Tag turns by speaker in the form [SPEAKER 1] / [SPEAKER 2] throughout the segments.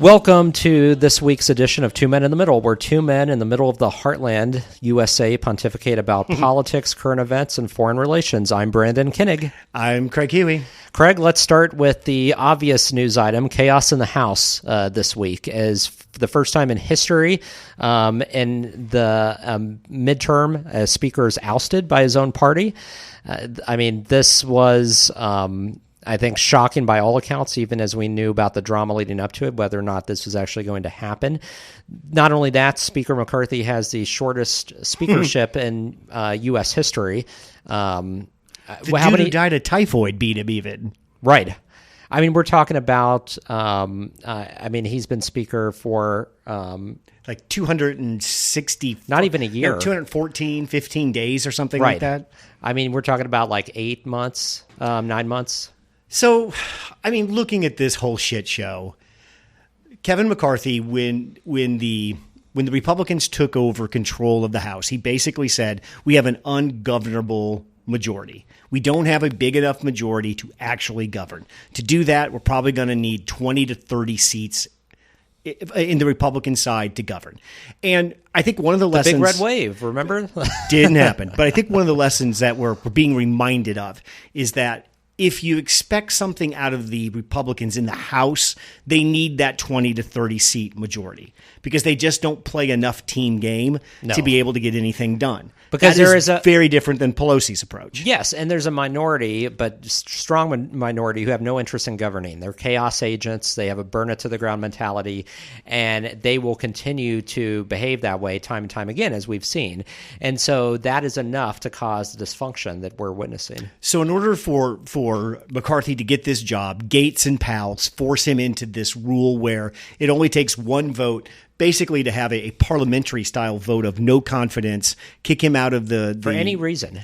[SPEAKER 1] Welcome to this week's edition of Two Men in the Middle, where two men in the middle of the heartland, USA, pontificate about politics, current events, and foreign relations. I'm Brandon Kinnig.
[SPEAKER 2] I'm Craig Huey.
[SPEAKER 1] Craig, let's start with the obvious news item, chaos in the House this week. As for the first time in history, in the midterm, a speaker is ousted by his own party. This was... I think shocking by all accounts, even as we knew about the drama leading up to it, whether or not this was actually going to happen. Not only that, Speaker McCarthy has the shortest speakership in U.S. history.
[SPEAKER 2] The dude who died of typhoid beat him even.
[SPEAKER 1] Right. I mean, we're talking about, he's been speaker for...
[SPEAKER 2] like 260...
[SPEAKER 1] Not even a year.
[SPEAKER 2] 214, 15 days or something
[SPEAKER 1] right.
[SPEAKER 2] like that.
[SPEAKER 1] I mean, we're talking about like 8 months, 9 months.
[SPEAKER 2] So, I mean, looking at this whole shit show, Kevin McCarthy, when the Republicans took over control of the House, he basically said, we have an ungovernable majority. We don't have a big enough majority to actually govern. To do that, we're probably going to need 20 to 30 seats in the Republican side to govern. And I think one of the lessons...
[SPEAKER 1] big red wave, remember?
[SPEAKER 2] Didn't happen. But I think one of the lessons that we're being reminded of is that if you expect something out of the Republicans in the House, they need that 20 to 30 seat majority because they just don't play enough team game to be able to get anything done.
[SPEAKER 1] Because
[SPEAKER 2] that is very different than Pelosi's approach.
[SPEAKER 1] Yes, and there's a minority, but strong minority, who have no interest in governing. They're chaos agents. They have a burn-it-to-the-ground mentality, and they will continue to behave that way time and time again, as we've seen. And so that is enough to cause the dysfunction that we're witnessing.
[SPEAKER 2] So in order for McCarthy to get this job, Gaetz and Powell force him into this rule where it only takes one vote basically to have a parliamentary style vote of no confidence, kick him out of
[SPEAKER 1] for any reason,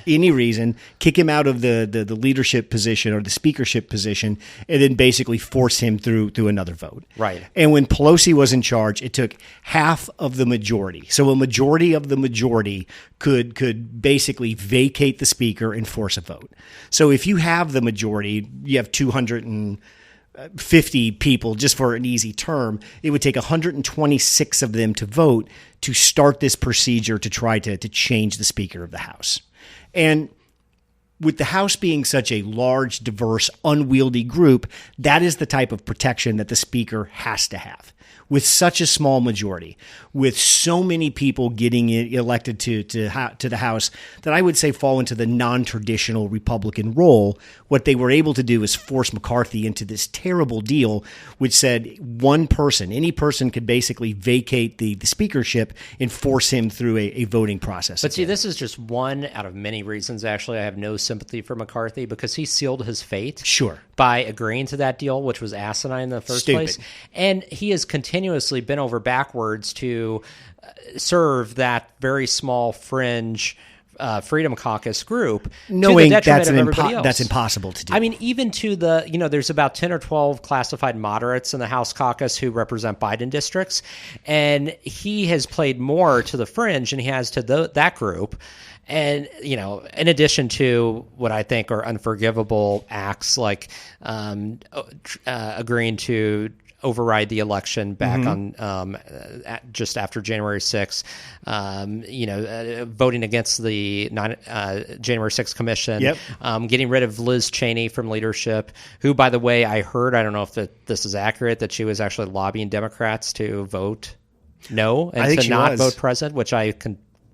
[SPEAKER 2] kick him out of the leadership position or the speakership position, and then basically force him through another vote.
[SPEAKER 1] Right.
[SPEAKER 2] And when Pelosi was in charge, it took half of the majority. So a majority of the majority could basically vacate the speaker and force a vote. So if you have the majority, you have 250 people, just for an easy term, it would take 126 of them to vote to start this procedure to try to change the Speaker of the House. And with the House being such a large, diverse, unwieldy group, that is the type of protection that the Speaker has to have. With such a small majority, with so many people getting elected to the House that I would say fall into the non-traditional Republican role, what they were able to do is force McCarthy into this terrible deal, which said one person, any person could basically vacate the speakership and force him through a voting process.
[SPEAKER 1] But see, this is just one out of many reasons, actually. I have no sympathy for McCarthy because he sealed his fate.
[SPEAKER 2] Sure.
[SPEAKER 1] By agreeing to that deal, which was asinine in the first place. And he has continuously been over backwards to serve that very small fringe Freedom Caucus group,
[SPEAKER 2] knowing
[SPEAKER 1] to the detriment of everybody else.
[SPEAKER 2] That's impossible to do.
[SPEAKER 1] I mean, even to there's about 10 or 12 classified moderates in the House caucus who represent Biden districts, and he has played more to the fringe than he has to that group. And, in addition to what I think are unforgivable acts like agreeing to override the election back on just after January 6th, voting against the January 6th commission, getting rid of Liz Cheney from leadership, who, by the way, I heard, I don't know if this is accurate, that she was actually lobbying Democrats to vote no and to not vote present, which I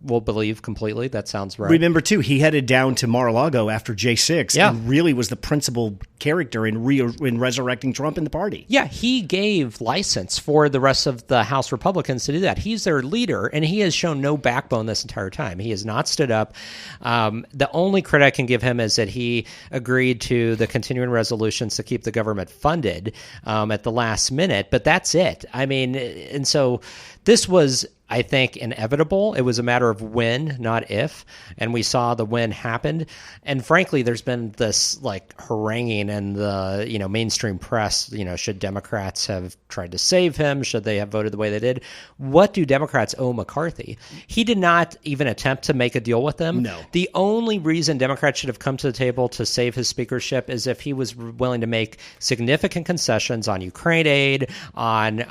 [SPEAKER 1] will believe completely. That sounds right.
[SPEAKER 2] Remember, too, he headed down to Mar-a-Lago after J6 and really was the principal character in resurrecting Trump in the party.
[SPEAKER 1] Yeah, he gave license for the rest of the House Republicans to do that. He's their leader, and he has shown no backbone this entire time. He has not stood up. The only credit I can give him is that he agreed to the continuing resolutions to keep the government funded at the last minute, but that's it. I mean, and so This was, I think, inevitable. It was a matter of when, not if. And we saw the when happened. And frankly, there's been this like haranguing in the, mainstream press, should Democrats have tried to save him? Should they have voted the way they did? What do Democrats owe McCarthy? He did not even attempt to make a deal with them.
[SPEAKER 2] No.
[SPEAKER 1] The only reason Democrats should have come to the table to save his speakership is if he was willing to make significant concessions on Ukraine aid, on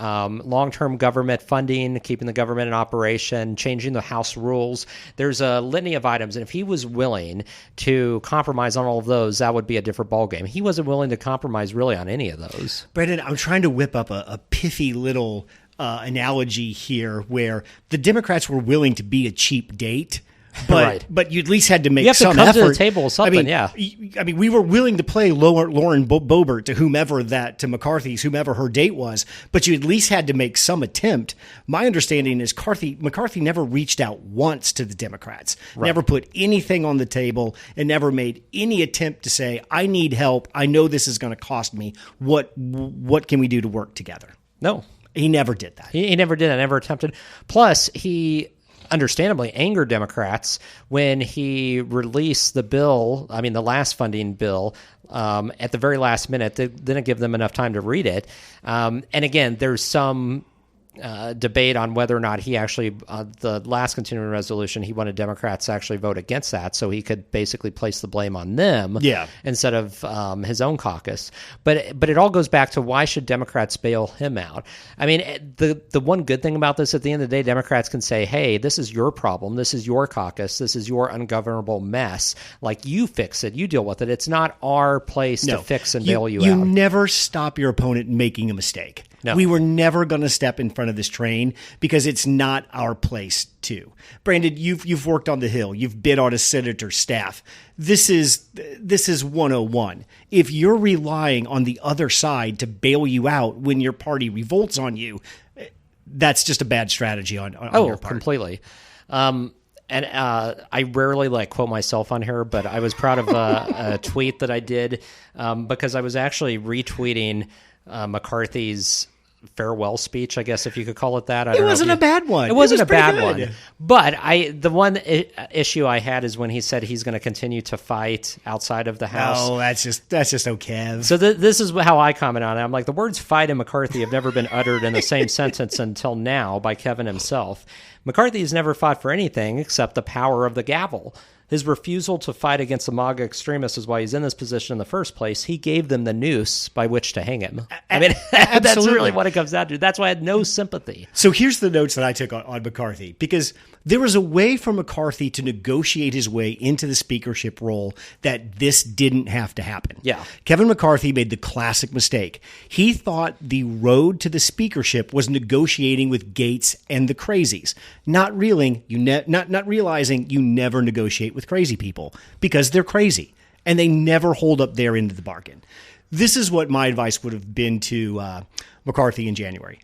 [SPEAKER 1] long-term government funding, keeping the government in operation, changing the House rules. There's a litany of items, and if he was willing to compromise on all of those, that would be a different ballgame. He wasn't willing to compromise really on any of those.
[SPEAKER 2] Brandon, I'm trying to whip up a pithy little analogy here where the Democrats were willing to be a cheap date. But
[SPEAKER 1] Right.
[SPEAKER 2] but you at least had to make
[SPEAKER 1] You have to
[SPEAKER 2] some
[SPEAKER 1] come
[SPEAKER 2] effort.
[SPEAKER 1] to the table with something,
[SPEAKER 2] I mean, we were willing to play Lauren Boebert to McCarthy's, whomever her date was, but you at least had to make some attempt. My understanding is McCarthy never reached out once to the Democrats, never put anything on the table, and never made any attempt to say, I need help. I know this is going to cost me. What can we do to work together?
[SPEAKER 1] No.
[SPEAKER 2] He never did that.
[SPEAKER 1] He never did. I never attempted. Plus, he understandably angered Democrats when he released the bill, the last funding bill, at the very last minute. They didn't give them enough time to read it. And again, there's some debate on whether or not he actually, the last continuing resolution, he wanted Democrats to actually vote against that so he could basically place the blame on them instead of his own caucus. But it all goes back to why should Democrats bail him out? I mean, the one good thing about this, at the end of the day, Democrats can say, hey, this is your problem. This is your caucus. This is your ungovernable mess. Like, you fix it. You deal with it. It's not our place to fix and bail you out.
[SPEAKER 2] You never stop your opponent making a mistake.
[SPEAKER 1] No.
[SPEAKER 2] We were never going to step in front of this train because it's not our place to. Brandon, you've worked on the Hill. You've been on a senator's staff. This is 101. If you're relying on the other side to bail you out when your party revolts on you, that's just a bad strategy on your part.
[SPEAKER 1] Completely. And I rarely quote myself on here, but I was proud of a tweet that I did because I was actually retweeting McCarthy's farewell speech, I guess, if you could call it that.
[SPEAKER 2] It wasn't a bad one.
[SPEAKER 1] It wasn't a bad one. But the one issue I had is when he said he's going to continue to fight outside of the House.
[SPEAKER 2] Oh, that's just okay.
[SPEAKER 1] So this is how I comment on it. I'm like, the words fight and McCarthy have never been uttered in the same sentence until now by Kevin himself. McCarthy has never fought for anything except the power of the gavel. His refusal to fight against the MAGA extremists is why he's in this position in the first place. He gave them the noose by which to hang him. I mean, that's really what it comes down to. That's why I had no sympathy.
[SPEAKER 2] So here's the notes that I took on McCarthy, because there was a way for McCarthy to negotiate his way into the speakership role that this didn't have to happen.
[SPEAKER 1] Yeah.
[SPEAKER 2] Kevin McCarthy made the classic mistake. He thought the road to the speakership was negotiating with Gaetz and the crazies, not realizing you never negotiate with crazy people because they're crazy and they never hold up their end of the bargain. This is what my advice would have been to McCarthy in January.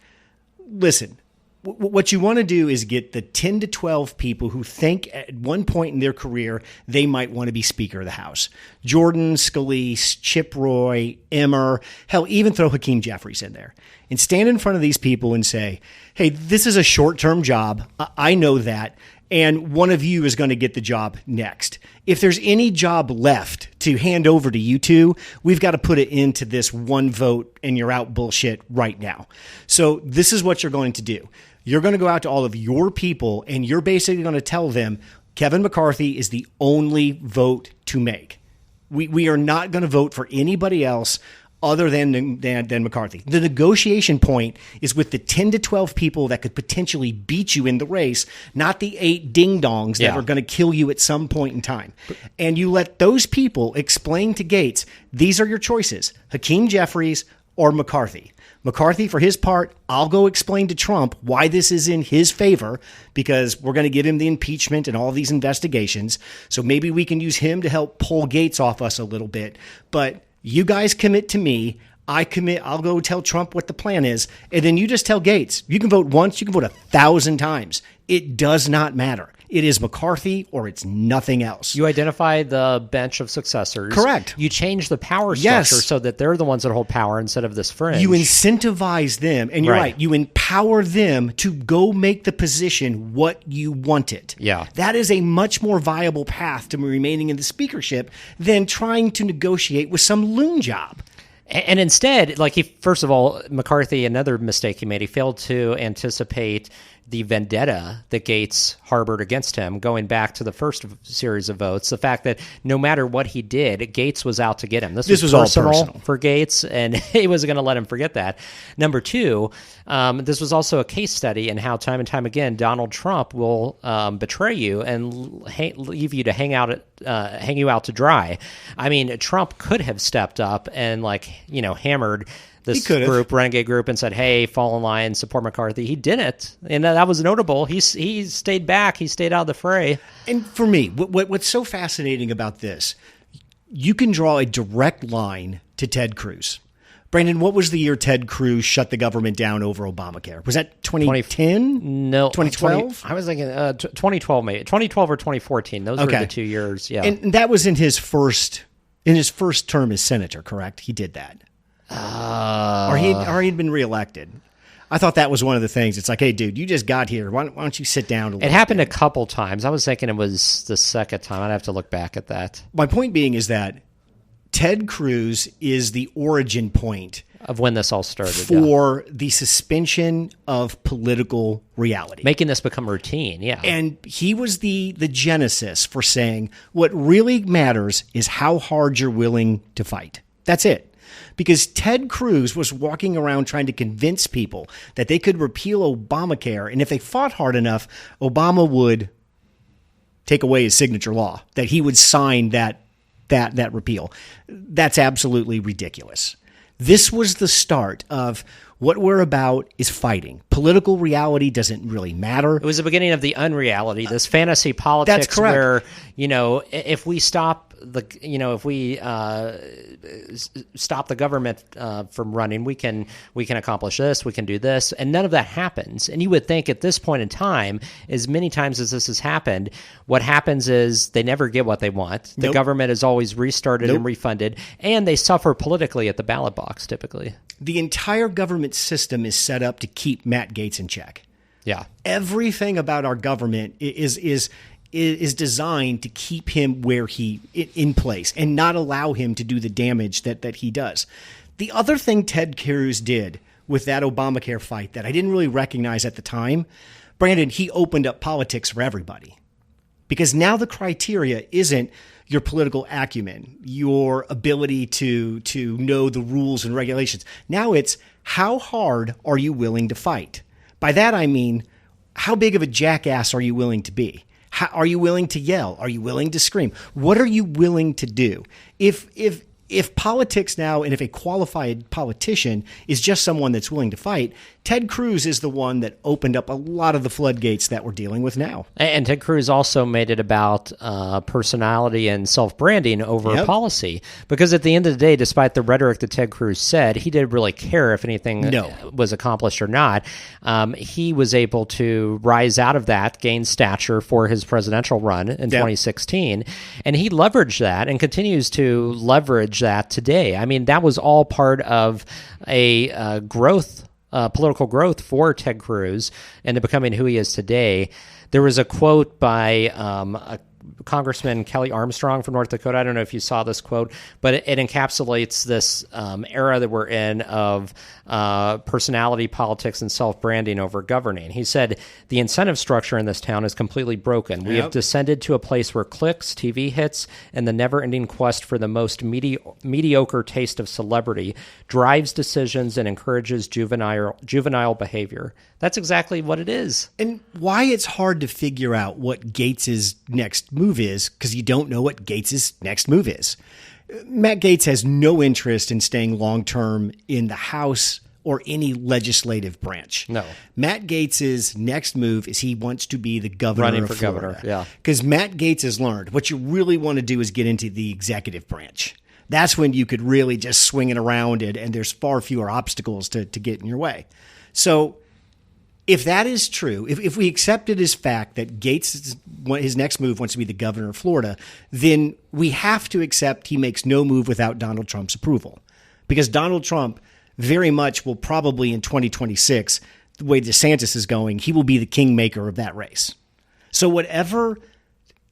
[SPEAKER 2] Listen, what you want to do is get the 10 to 12 people who think at one point in their career they might want to be Speaker of the House. Jordan, Scalise, Chip Roy, Emmer, hell, even throw Hakeem Jeffries in there. And stand in front of these people and say, hey, this is a short-term job. I know that. And one of you is going to get the job next. If there's any job left to hand over to you two, we've got to put it into this one vote and you're out bullshit right now. So this is what you're going to do. You're going to go out to all of your people and you're basically going to tell them Kevin McCarthy is the only vote to make. We are not going to vote for anybody else other than McCarthy. The negotiation point is with the 10 to 12 people that could potentially beat you in the race, not the 8 ding-dongs that are going to kill you at some point in time. And you let those people explain to Gaetz, these are your choices, Hakeem Jeffries or McCarthy. McCarthy, for his part, I'll go explain to Trump why this is in his favor because we're going to give him the impeachment and all these investigations. So maybe we can use him to help pull Gaetz off us a little bit. But you guys commit to me. I commit. I'll go tell Trump what the plan is. And then you just tell Gaetz, you can vote once, you can vote 1,000 times. It does not matter. It is McCarthy or it's nothing else.
[SPEAKER 1] You identify the bench of successors.
[SPEAKER 2] Correct.
[SPEAKER 1] You change the power structure so that they're the ones that hold power instead of this fringe.
[SPEAKER 2] You incentivize them, and you're right. You empower them to go make the position what you want it.
[SPEAKER 1] Yeah.
[SPEAKER 2] That is a much more viable path to remaining in the speakership than trying to negotiate with some loon job.
[SPEAKER 1] And instead, first of all, McCarthy, another mistake he made, he failed to anticipate the vendetta that Gaetz harbored against him going back to the first series of votes. The fact that no matter what he did, Gaetz was out to get him. This was all personal for Gaetz, and he wasn't going to let him forget that. Number two, this was also a case study in how time and time again Donald Trump will betray you and leave you to hang you out to dry. I mean, Trump could have stepped up and hammered this group, renegade group, and said, hey, fall in line, support McCarthy. He didn't, and that was notable. He stayed back. He stayed out of the fray.
[SPEAKER 2] And for me, what's so fascinating about this, you can draw a direct line to Ted Cruz. Brandon, what was the year Ted Cruz shut the government down over Obamacare? Was that 2010?
[SPEAKER 1] No.
[SPEAKER 2] 2012?
[SPEAKER 1] I was thinking 2012 maybe. 2012 or 2014. Those were the 2 years, yeah.
[SPEAKER 2] And that was in his first term as senator, correct? He did that. Or he'd been reelected. I thought that was one of the things. It's like, hey, dude, you just got here. Why don't you sit down a little bit?
[SPEAKER 1] It happened a couple times. I was thinking it was the second time. I'd have to look back at that.
[SPEAKER 2] My point being is that Ted Cruz is the origin point
[SPEAKER 1] of when this all started
[SPEAKER 2] for the suspension of political reality,
[SPEAKER 1] making this become routine. Yeah,
[SPEAKER 2] and he was the genesis for saying what really matters is how hard you're willing to fight. That's it. Because Ted Cruz was walking around trying to convince people that they could repeal Obamacare, and if they fought hard enough, Obama would take away his signature law, that he would sign that repeal. That's absolutely ridiculous. This was the start of what we're about is fighting. Political reality doesn't really matter.
[SPEAKER 1] It was the beginning of the unreality, this fantasy politics.
[SPEAKER 2] That's correct.
[SPEAKER 1] Where, if we stop stop the government from running, we can accomplish this, we can do this, and none of that happens. And you would think at this point in time, as many times as this has happened, what happens is they never get what they want. The government is always restarted and refunded, and they suffer politically at the ballot box typically.
[SPEAKER 2] The entire government system is set up to keep Matt Gaetz in check.
[SPEAKER 1] Yeah.
[SPEAKER 2] Everything about our government is designed to keep him where in place and not allow him to do the damage that he does. The other thing Ted Cruz did with that Obamacare fight that I didn't really recognize at the time, Brandon, he opened up politics for everybody. Because now the criteria isn't your political acumen, your ability to know the rules and regulations. Now it's how hard are you willing to fight? By that I mean, how big of a jackass are you willing to be? Are you willing to yell? Are you willing to scream? What are you willing to do? If politics now, and if a qualified politician is just someone that's willing to fight, Ted Cruz is the one that opened up a lot of the floodgates that we're dealing with now.
[SPEAKER 1] And Ted Cruz also made it about personality and self-branding over policy. Because at the end of the day, despite the rhetoric that Ted Cruz said, he didn't really care if anything was accomplished or not. He was able to rise out of that, gain stature for his presidential run in 2016. And he leveraged that and continues to leverage that today. I mean, that was all part of a political growth for Ted Cruz into becoming who he is today. There was a quote by Congressman Kelly Armstrong from North Dakota. I don't know if you saw this quote, but it encapsulates this era that we're in of personality politics and self-branding over governing. He said, the incentive structure in this town is completely broken. We have descended to a place where clicks, TV hits, and the never-ending quest for the most mediocre taste of celebrity drives decisions and encourages juvenile behavior. That's exactly what it is.
[SPEAKER 2] And why it's hard to figure out what Gaetz's next move is, because you don't know what Gaetz's next move is. Matt Gaetz has no interest in staying long-term in the House or any legislative branch.
[SPEAKER 1] No.
[SPEAKER 2] Matt Gaetz's next move is he wants to be the governor
[SPEAKER 1] running
[SPEAKER 2] of
[SPEAKER 1] for
[SPEAKER 2] Florida.
[SPEAKER 1] Governor, yeah.
[SPEAKER 2] Because Matt Gaetz has learned what you really want to do is get into the executive branch. That's when you could really just swing it around and there's far fewer obstacles to get in your way. So if that is true, if we accept it as fact that Gaetz, his next move wants to be the governor of Florida, then we have to accept he makes no move without Donald Trump's approval. Because Donald Trump very much will probably in 2026, the way DeSantis is going, he will be the kingmaker of that race. So whatever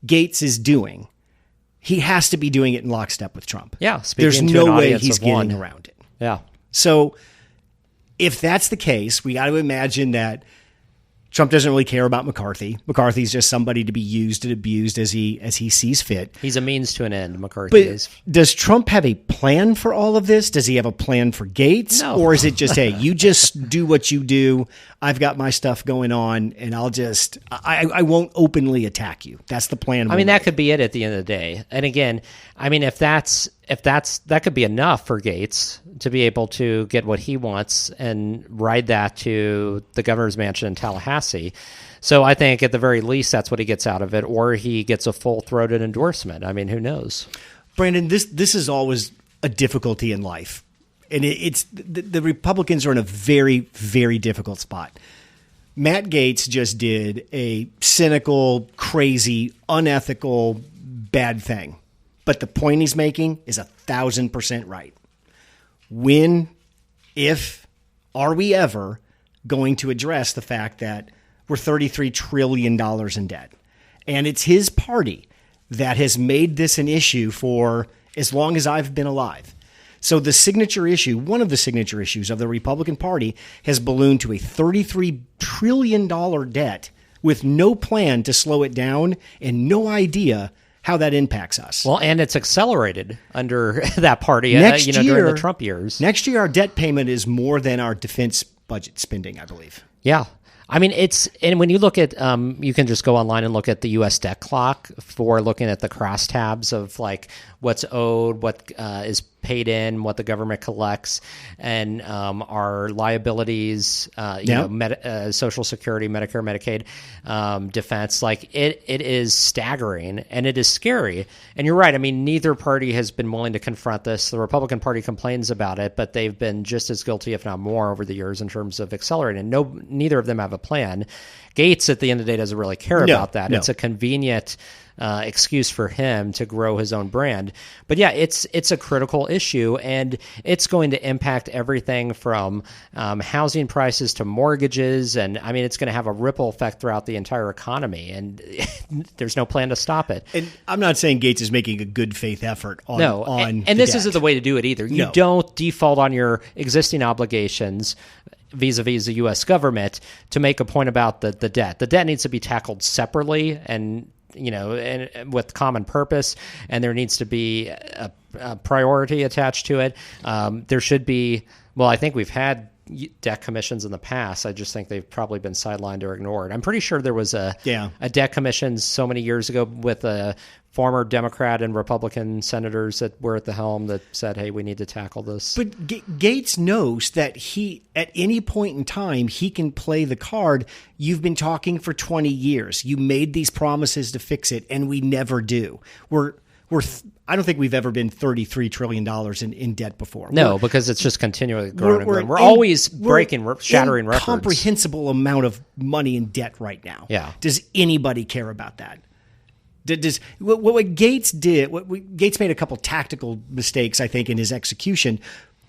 [SPEAKER 2] Gaetz is doing, he has to be doing it in lockstep with Trump.
[SPEAKER 1] Yeah,
[SPEAKER 2] there's no way he's getting around it.
[SPEAKER 1] Yeah.
[SPEAKER 2] So if that's the case, we got to imagine that Trump doesn't really care about McCarthy. McCarthy's just somebody to be used and abused as he sees fit.
[SPEAKER 1] He's a means to an end, McCarthy is.
[SPEAKER 2] Does Trump have a plan for all of this? Does he have a plan for Gaetz?
[SPEAKER 1] No.
[SPEAKER 2] Or is it just, hey, you just do what you do. I've got my stuff going on, and I won't openly attack you. That's the plan.
[SPEAKER 1] I mean, that could be it at the end of the day. And again, I mean, if that could be enough for Gaetz to be able to get what he wants and ride that to the governor's mansion in Tallahassee. So I think at the very least, that's what he gets out of it, or he gets a full-throated endorsement. I mean, who knows?
[SPEAKER 2] Brandon, this is always a difficulty in life. And it's the Republicans are in a very, very difficult spot. Matt Gaetz just did a cynical, crazy, unethical, bad thing. But the point he's making is 1,000% right. When, if, are we ever going to address the fact that we're $33 trillion in debt? And it's his party that has made this an issue for as long as I've been alive. So the signature issue, one of the signature issues of the Republican Party, has ballooned to a $33 trillion debt with no plan to slow it down and no idea how that impacts us.
[SPEAKER 1] Well, and it's accelerated under that party, during the Trump years.
[SPEAKER 2] Next year, our debt payment is more than our defense budget spending, I believe.
[SPEAKER 1] Yeah. I mean, and when you look at, you can just go online and look at the U.S. debt clock for looking at the crosstabs of like what's owed, what is paid in, what the government collects, and our liabilities, Social Security, Medicare, Medicaid, defense. Like it is staggering and it is scary. And you're right. I mean, neither party has been willing to confront this. The Republican Party complains about it, but they've been just as guilty, if not more, over the years in terms of accelerating. Neither of them have a plan. Gaetz, at the end of the day, doesn't really care about that. It's a convenient excuse for him to grow his own brand. But yeah, it's a critical issue, and it's going to impact everything from housing prices to mortgages. And I mean, it's going to have a ripple effect throughout the entire economy, and there's no plan to stop it.
[SPEAKER 2] And I'm not saying Gaetz is making a good faith effort on
[SPEAKER 1] and this isn't the way to do it either. You don't default on your existing obligations vis-a-vis the U.S. government to make a point about the debt. The debt needs to be tackled separately and with common purpose, and there needs to be a priority attached to it. There should be, I think we've had debt commissions in the past. I just think they've probably been sidelined or ignored. I'm pretty sure there was a debt commission so many years ago with a former Democrat and Republican senators that were at the helm that said, hey, we need to tackle this. But
[SPEAKER 2] Gaetz knows that he, at any point in time, he can play the card. You've been talking for 20 years. You made these promises to fix it, and we never do. I don't think we've ever been $33 trillion in debt before.
[SPEAKER 1] No, because it's just continually growing and growing. We're always shattering records.
[SPEAKER 2] Incomprehensible amount of money in debt right now.
[SPEAKER 1] Yeah.
[SPEAKER 2] Does anybody care about that? What Gaetz did, Gaetz made a couple tactical mistakes, I think, in his execution,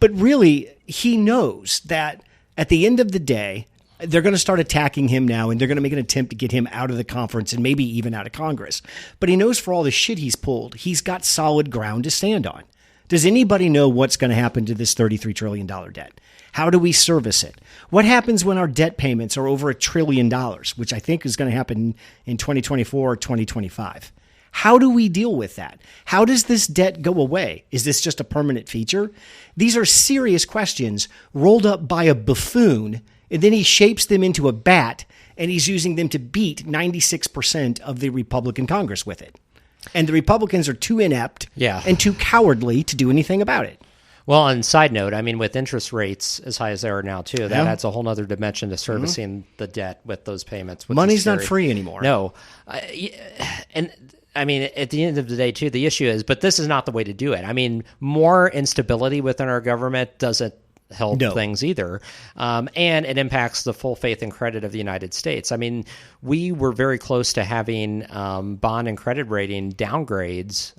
[SPEAKER 2] but really he knows that at the end of the day, they're going to start attacking him now, and they're going to make an attempt to get him out of the conference and maybe even out of Congress. But he knows for all the shit he's pulled, he's got solid ground to stand on. Does anybody know what's going to happen to this $33 trillion debt? How do we service it? What happens when our debt payments are over $1 trillion, which I think is going to happen in 2024 or 2025? How do we deal with that? How does this debt go away? Is this just a permanent feature? These are serious questions rolled up by a buffoon, and then he shapes them into a bat, and he's using them to beat 96% of the Republican Congress with it. And the Republicans are too inept and too cowardly to do anything about it.
[SPEAKER 1] Well, on side note, I mean, with interest rates as high as they are now, too, that adds a whole other dimension to servicing the debt with those payments.
[SPEAKER 2] Money's not free anymore.
[SPEAKER 1] No. And I mean, at the end of the day, too, the issue is, but this is not the way to do it. I mean, more instability within our government doesn't held things either. And it impacts the full faith and credit of the United States. I mean, we were very close to having bond and credit rating downgrades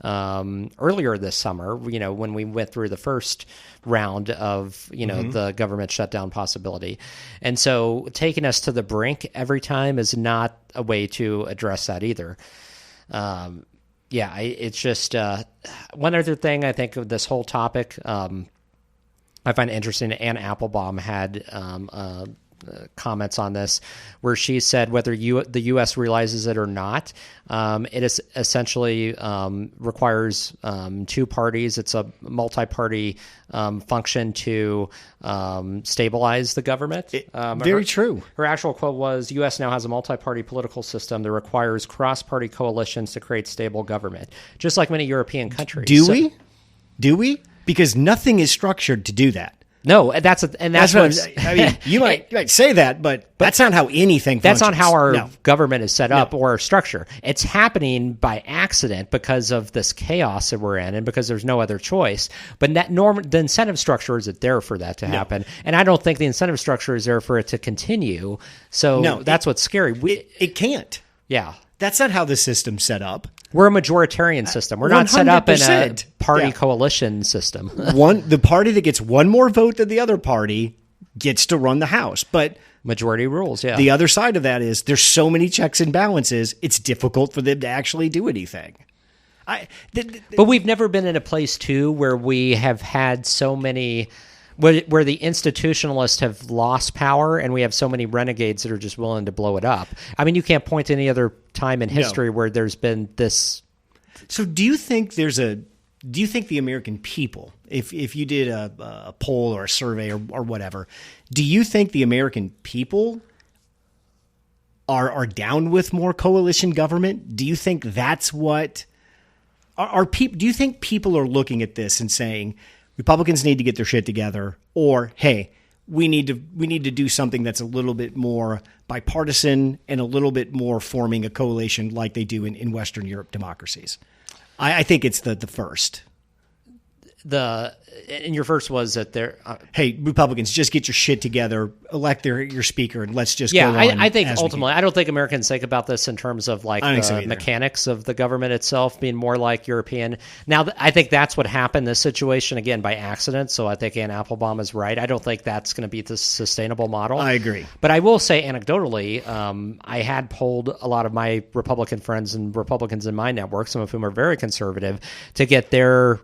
[SPEAKER 1] earlier this summer, when we went through the first round of, the government shutdown possibility. And so taking us to the brink every time is not a way to address that either. It's just one other thing I think of this whole topic I find interesting. Ann Applebaum had comments on this where she said whether the U.S. realizes it or not, it is essentially requires two parties. It's a multi-party function to stabilize the government.
[SPEAKER 2] Very true.
[SPEAKER 1] Her actual quote was, U.S. now has a multi-party political system that requires cross-party coalitions to create stable government, just like many European countries.
[SPEAKER 2] Do we? Because nothing is structured to do that.
[SPEAKER 1] No, that's what
[SPEAKER 2] I mean. You might say that, but that's not how anything functions.
[SPEAKER 1] That's not how our government is set up or structure. It's happening by accident because of this chaos that we're in, and because there's no other choice. But the incentive structure isn't there for that to happen, and I don't think the incentive structure is there for it to continue. So that's what's scary.
[SPEAKER 2] It can't.
[SPEAKER 1] Yeah,
[SPEAKER 2] that's not how the system's set up.
[SPEAKER 1] We're a majoritarian system. We're not set up in a party coalition system.
[SPEAKER 2] The party that gets one more vote than the other party gets to run the House. But
[SPEAKER 1] majority rules, yeah.
[SPEAKER 2] The other side of that is there's so many checks and balances, it's difficult for them to actually do anything.
[SPEAKER 1] But we've never been in a place, too, where we have had so many... Where the institutionalists have lost power and we have so many renegades that are just willing to blow it up. I mean, you can't point to any other time in history where there's been this.
[SPEAKER 2] So do you think the American people, if you did a poll or a survey or whatever, do you think the American people are down with more coalition government? Do you think that's what do you think people are looking at this and saying, Republicans need to get their shit together, or, hey, we need to do something that's a little bit more bipartisan and a little bit more forming a coalition like they do in Western Europe democracies? I think it's the first.
[SPEAKER 1] And your first was that they're
[SPEAKER 2] hey, Republicans, just get your shit together, elect your speaker, and let's just go on.
[SPEAKER 1] I think ultimately, I don't think Americans think about this in terms of like the mechanics of the government itself being more like European. Now, I think that's what happened in this situation, again, by accident. So I think Ann Applebaum is right. I don't think that's going to be the sustainable model.
[SPEAKER 2] I agree.
[SPEAKER 1] But I will say anecdotally, I had polled a lot of my Republican friends and Republicans in my network, some of whom are very conservative, to get their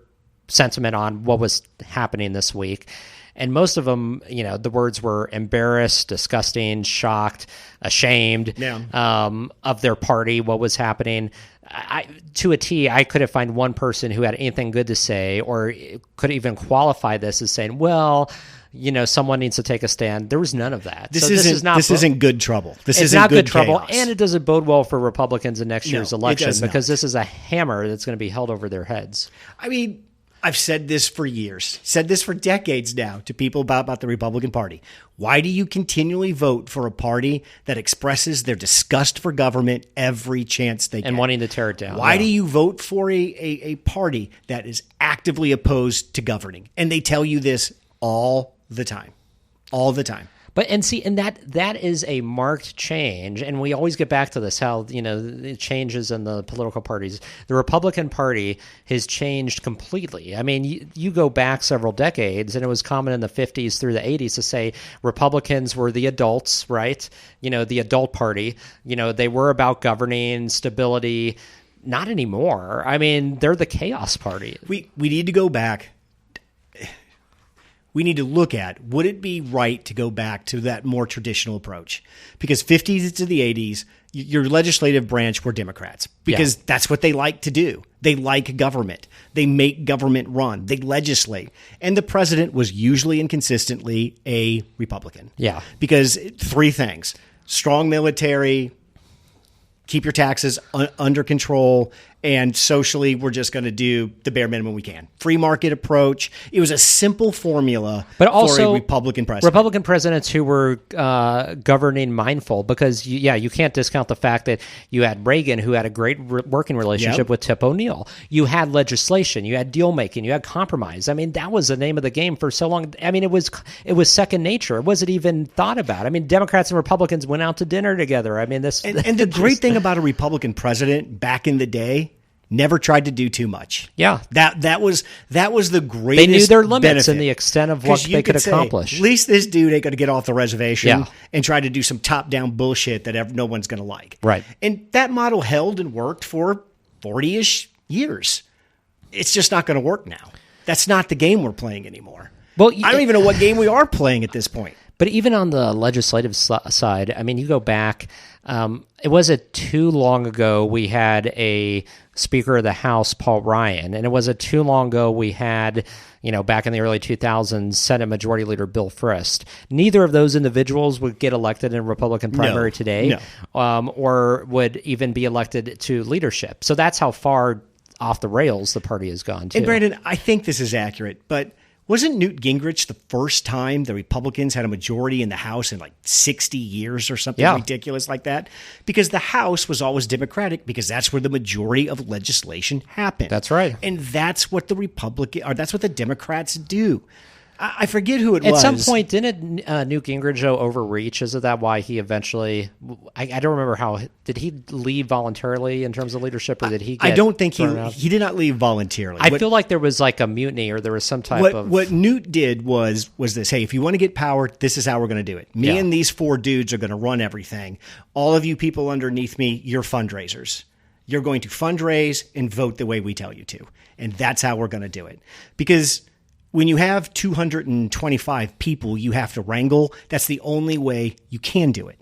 [SPEAKER 1] sentiment on what was happening this week. And most of them, the words were embarrassed, disgusting, shocked, ashamed of their party, what was happening. To a T, I couldn't find one person who had anything good to say or could even qualify this as saying, well, someone needs to take a stand. There was none of that.
[SPEAKER 2] This isn't good trouble.
[SPEAKER 1] It's not good trouble, and it doesn't bode well for Republicans in next year's election because this is a hammer that's going to be held over their heads.
[SPEAKER 2] I mean, I've said this for years, said this for decades now to people about the Republican Party. Why do you continually vote for a party that expresses their disgust for government every chance they get?
[SPEAKER 1] And wanting to tear it down.
[SPEAKER 2] Why do you vote for a party that is actively opposed to governing? And they tell you this all the time. All the time.
[SPEAKER 1] But that is a marked change, and we always get back to this, how the changes in the political parties. The Republican Party has changed completely. I mean, you go back several decades, and it was common in the 50s through the 80s to say Republicans were the adults, right? The adult party. They were about governing, stability. Not anymore. I mean, they're the chaos party.
[SPEAKER 2] We need to go back. We need to look at, would it be right to go back to that more traditional approach? Because 50s to the 80s, your legislative branch were Democrats because that's what they like to do. They like government. They make government run. They legislate. And the president was usually and consistently a Republican.
[SPEAKER 1] Yeah.
[SPEAKER 2] Because three things: strong military, keep your taxes under control, and socially, we're just going to do the bare minimum we can. Free market approach. It was a simple formula
[SPEAKER 1] but also
[SPEAKER 2] for a Republican president.
[SPEAKER 1] Republican presidents who were governing mindful, because, you can't discount the fact that you had Reagan, who had a great working relationship with Tip O'Neill. You had legislation. You had deal-making. You had compromise. I mean, that was the name of the game for so long. I mean, it was second nature. It wasn't even thought about. I mean, Democrats and Republicans went out to dinner together. I mean, this...
[SPEAKER 2] And the great thing about a Republican president back in the day, never tried to do too much.
[SPEAKER 1] Yeah.
[SPEAKER 2] That was the greatest
[SPEAKER 1] They knew their limits
[SPEAKER 2] benefit.
[SPEAKER 1] and the extent of what they could accomplish.
[SPEAKER 2] At least this dude ain't going to get off the reservation and try to do some top-down bullshit that no one's going to like.
[SPEAKER 1] Right.
[SPEAKER 2] And that model held and worked for 40-ish years. It's just not going to work now. That's not the game we're playing anymore. Well, I don't even know what game we are playing at this point.
[SPEAKER 1] But even on the legislative side, I mean, you go back, it wasn't too long ago we had a Speaker of the House, Paul Ryan, and it wasn't too long ago we had, back in the early 2000s, Senate Majority Leader Bill Frist. Neither of those individuals would get elected in a Republican primary today, or would even be elected to leadership. So that's how far off the rails the party has gone, too.
[SPEAKER 2] And Brandon, I think this is accurate, but... wasn't Newt Gingrich the first time the Republicans had a majority in the House in like 60 years or something ridiculous like that? Because the House was always Democratic, because that's where the majority of legislation happened.
[SPEAKER 1] That's right.
[SPEAKER 2] And that's what that's what the Democrats do. I forget who it was.
[SPEAKER 1] At some point, didn't Newt Gingrich overreach? Isn't that why he eventually... I don't remember how... Did he leave voluntarily in terms of leadership, or did he get...
[SPEAKER 2] I don't think he did not leave voluntarily.
[SPEAKER 1] I feel like there was like a mutiny, or there was some type of...
[SPEAKER 2] What Newt did was this: hey, if you want to get power, this is how we're going to do it. Me and these four dudes are going to run everything. All of you people underneath me, you're fundraisers. You're going to fundraise and vote the way we tell you to. And that's how we're going to do it. Because... when you have 225 people you have to wrangle, that's the only way you can do it.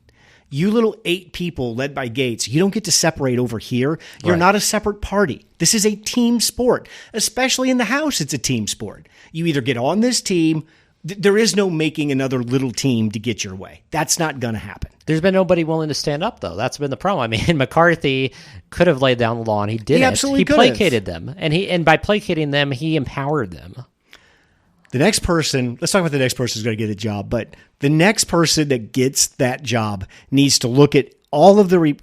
[SPEAKER 2] You little 8 people led by Gaetz, you don't get to separate over here. You're not a separate party. This is a team sport. Especially in the House, it's a team sport. You either get on this team. There is no making another little team to get your way. That's not going to happen.
[SPEAKER 1] There's been nobody willing to stand up, though. That's been the problem. I mean, McCarthy could have laid down the law, and he didn't.
[SPEAKER 2] He absolutely could
[SPEAKER 1] placated them, and by placating them, he empowered them.
[SPEAKER 2] The next person, let's talk about the next person who's going to get a job, but the next person that gets that job needs to look at all of the...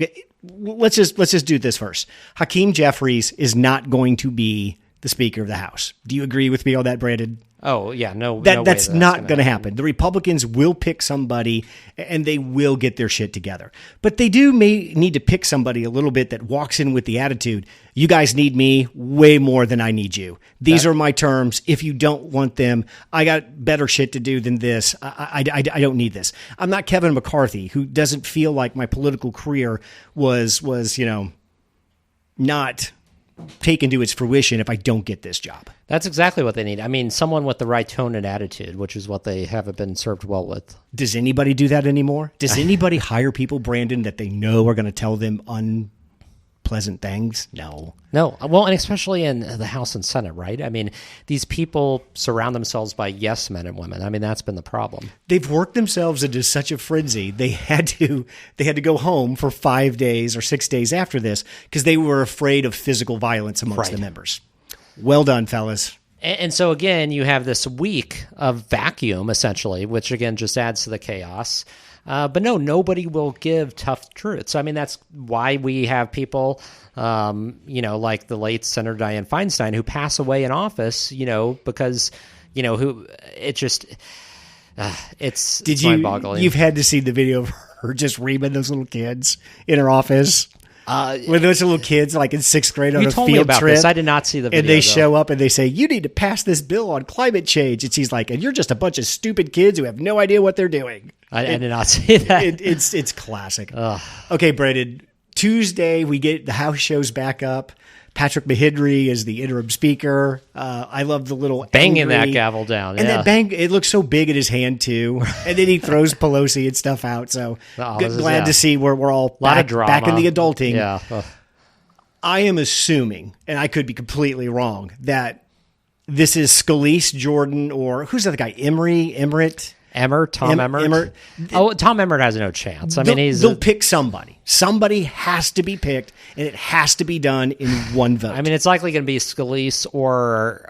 [SPEAKER 2] let's just do this first. Hakeem Jeffries is not going to be the Speaker of the House. Do you agree with me on that, Brandon?
[SPEAKER 1] Oh, yeah, no.
[SPEAKER 2] That's not going to happen. The Republicans will pick somebody, and they will get their shit together. But they may need to pick somebody a little bit that walks in with the attitude, you guys need me way more than I need you. These are my terms. If you don't want them, I got better shit to do than this. I don't need this. I'm not Kevin McCarthy, who doesn't feel like my political career was not taken to its fruition if I don't get this job.
[SPEAKER 1] That's exactly what they need. I mean, someone with the right tone and attitude, which is what they haven't been served well with.
[SPEAKER 2] Does anybody do that anymore? Does anybody hire people, Brandon, that they know are going to tell them unpleasant things? No.
[SPEAKER 1] Well, and especially in the House and Senate, right? I mean, these people surround themselves by yes men and women. I mean, that's been the problem.
[SPEAKER 2] They've worked themselves into such a frenzy. They had to go home for 5 days or 6 days after this because they were afraid of physical violence amongst the members. Well done, fellas.
[SPEAKER 1] And so, again, you have this week of vacuum, essentially, which, again, just adds to the chaos. But no, nobody will give tough truths. I mean, that's why we have people, like the late Senator Dianne Feinstein, who pass away in office, because, it's mind-boggling.
[SPEAKER 2] You've had to see the video of her just reaming those little kids in her office. When those little kids, like in 6th grade on a field trip.
[SPEAKER 1] This. I did not see the video.
[SPEAKER 2] And they show up and they say, you need to pass this bill on climate change. And she's like, and you're just a bunch of stupid kids who have no idea what they're doing.
[SPEAKER 1] I did not see that.
[SPEAKER 2] It's classic. Okay, Brandon. Tuesday, we get the House shows back up. Patrick Mahindra is the interim speaker. I love the little
[SPEAKER 1] banging that gavel down.
[SPEAKER 2] And that bang, it looks so big in his hand too. And then he throws Pelosi and stuff out. So glad to see we're all back in the adulting.
[SPEAKER 1] Yeah.
[SPEAKER 2] I am assuming, and I could be completely wrong, that this is Scalise, Jordan, or who's the other guy? Emmerich?
[SPEAKER 1] Tom Emmert. Tom Emmert has no chance. I mean,
[SPEAKER 2] they'll pick somebody. Somebody has to be picked, and it has to be done in one vote.
[SPEAKER 1] I mean, it's likely going to be Scalise or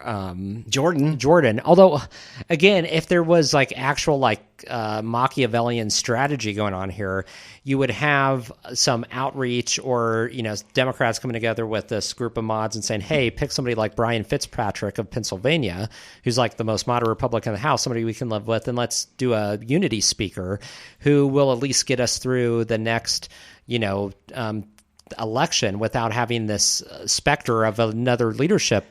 [SPEAKER 2] Jordan.
[SPEAKER 1] Although, again, if there was like actual Machiavellian strategy going on here, you would have some outreach or, Democrats coming together with this group of mods and saying, hey, pick somebody like Brian Fitzpatrick of Pennsylvania, who's like the most moderate Republican in the House, somebody we can live with, and let's do a unity speaker who will at least get us through the next, election without having this specter of another leadership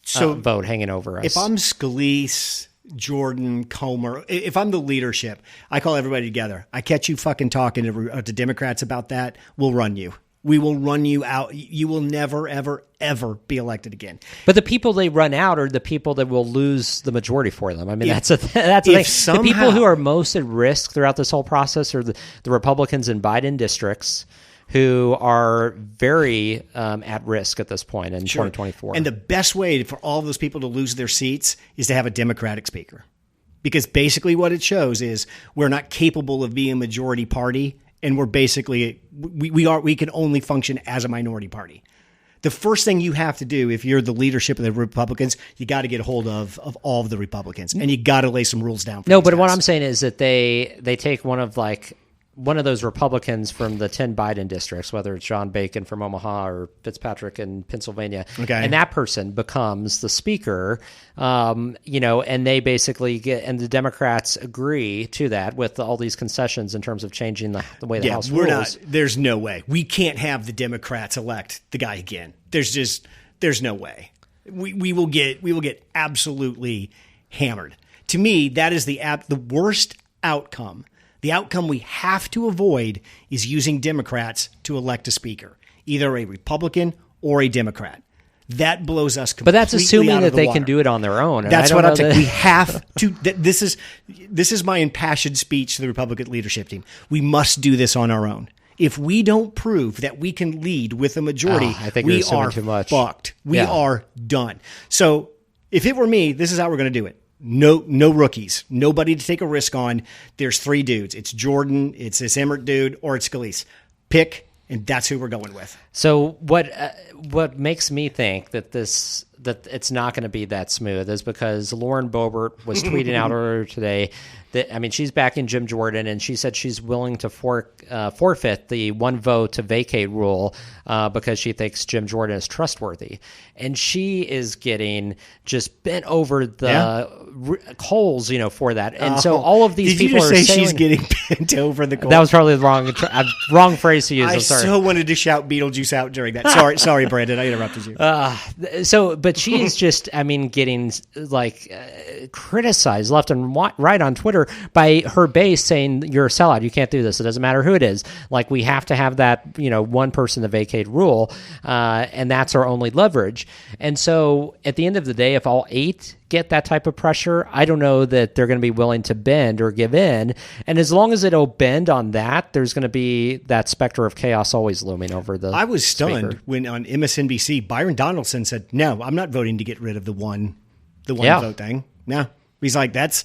[SPEAKER 1] vote hanging over us.
[SPEAKER 2] If I'm Scalise, Jordan, Comer, if I'm the leadership, I call everybody together. I catch you fucking talking to Democrats about that. We'll run you. We will run you out. You will never, ever, ever be elected again.
[SPEAKER 1] But the people they run out are the people that will lose the majority for them. I mean, that's the thing. The people who are most at risk throughout this whole process are the Republicans in Biden districts, who are very at risk at this point in 2024.
[SPEAKER 2] And the best way for all of those people to lose their seats is to have a Democratic speaker. Because basically what it shows is we're not capable of being a majority party, and we're basically we can only function as a minority party. The first thing you have to do if you're the leadership of the Republicans, you got to get a hold of all of the Republicans, and you got to lay some rules down for
[SPEAKER 1] but what I'm saying is that they take one of those Republicans from the 10 Biden districts, whether it's John Bacon from Omaha or Fitzpatrick in Pennsylvania, and that person becomes the speaker, and they basically and the Democrats agree to that with all these concessions in terms of changing the way the House rules.
[SPEAKER 2] There's no way. We can't have the Democrats elect the guy again. There's no way. We will get absolutely hammered. To me, that is the worst outcome. The outcome we have to avoid is using Democrats to elect a speaker, either a Republican or a Democrat. That blows us completely.
[SPEAKER 1] But that's assuming that they can do it on their own. And
[SPEAKER 2] that's what I'm saying. We have to. This is my impassioned speech to the Republican leadership team. We must do this on our own. If we don't prove that we can lead with a majority,
[SPEAKER 1] I think
[SPEAKER 2] we are
[SPEAKER 1] too much.
[SPEAKER 2] Fucked. We are done. So if it were me, this is how we're going to do it. No rookies. Nobody to take a risk on. There's 3 dudes. It's Jordan, it's this Emmert dude, or it's Scalise. Pick, and that's who we're going with.
[SPEAKER 1] So what makes me think that it's not going to be that smooth is because Lauren Boebert was tweeting out earlier today that, she's backing Jim Jordan, and she said she's willing to forfeit the one vote to vacate rule because she thinks Jim Jordan is trustworthy. And she is getting just bent over the coals, for that. And so all of these people are saying...
[SPEAKER 2] Did you just say she's getting bent over the coals?
[SPEAKER 1] That was probably the wrong phrase to use. I'm sorry.
[SPEAKER 2] I so wanted to shout Beetlejuice out during that. Sorry, Brandon, I interrupted you.
[SPEAKER 1] But she is just, getting criticized left and right on Twitter by her base saying you're a sellout. You can't do this. It doesn't matter who it is. Like, we have to have that, one person to vacate rule, and that's our only leverage. And so at the end of the day, if all 8 get that type of pressure, I don't know that they're going to be willing to bend or give in. And as long as it'll bend on that, there's going to be that specter of chaos always looming over the
[SPEAKER 2] I was stunned
[SPEAKER 1] speaker.
[SPEAKER 2] when on MSNBC, Byron Donaldson said, no, I'm not voting to get rid of the one vote thing. No. He's like, that's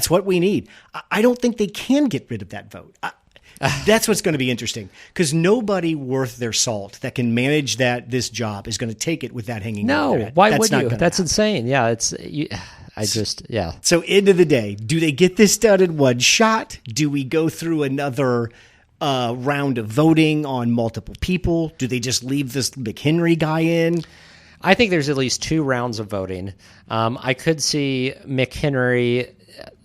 [SPEAKER 2] what we need. I don't think they can get rid of that vote. That's what's going to be interesting, because nobody worth their salt that can manage this job is going to take it with that hanging.
[SPEAKER 1] No, why would you? That's insane. Yeah, So
[SPEAKER 2] end of the day, do they get this done in one shot? Do we go through another round of voting on multiple people? Do they just leave this McHenry guy in?
[SPEAKER 1] I think there's at least 2 rounds of voting. I could see McHenry.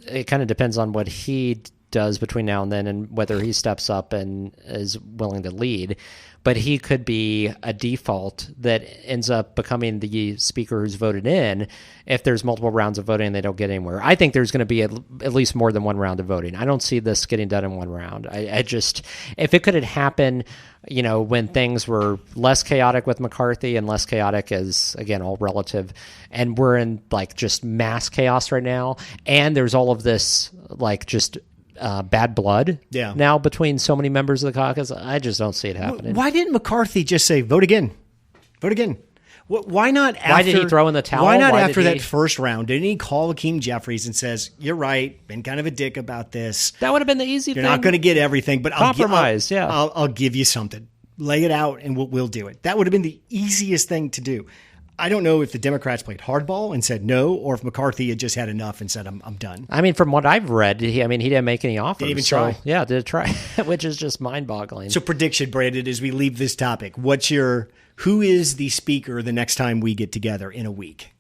[SPEAKER 1] It kind of depends on what he does between now and then and whether he steps up and is willing to lead. But he could be a default that ends up becoming the speaker who's voted in if there's multiple rounds of voting and they don't get anywhere. I think there's going to be at least more than one round of voting. I don't see this getting done in one round. I just, if it could have happened, when things were less chaotic with McCarthy and less chaotic as, again, all relative, and we're in just mass chaos right now, and there's all of this bad blood now between so many members of the caucus, I just don't see it happening.
[SPEAKER 2] Why didn't McCarthy just say, vote again? Vote again. Why not?
[SPEAKER 1] Why did he throw in the towel?
[SPEAKER 2] Why not after that first round? Didn't he call Hakeem Jeffries and says, "You're right, been kind of a dick about this.
[SPEAKER 1] That would have been the easy thing.
[SPEAKER 2] You're not going to get everything, but
[SPEAKER 1] compromise.
[SPEAKER 2] I'll give you something. Lay it out, and we'll do it." That would have been the easiest thing to do. I don't know if the Democrats played hardball and said no, or if McCarthy had just had enough and said, I'm done.
[SPEAKER 1] I mean, from what I've read, he didn't make any offers.
[SPEAKER 2] Didn't even try.
[SPEAKER 1] Yeah, did try, which is just mind-boggling.
[SPEAKER 2] So prediction, Brandon, as we leave this topic, who is the speaker the next time we get together in a week?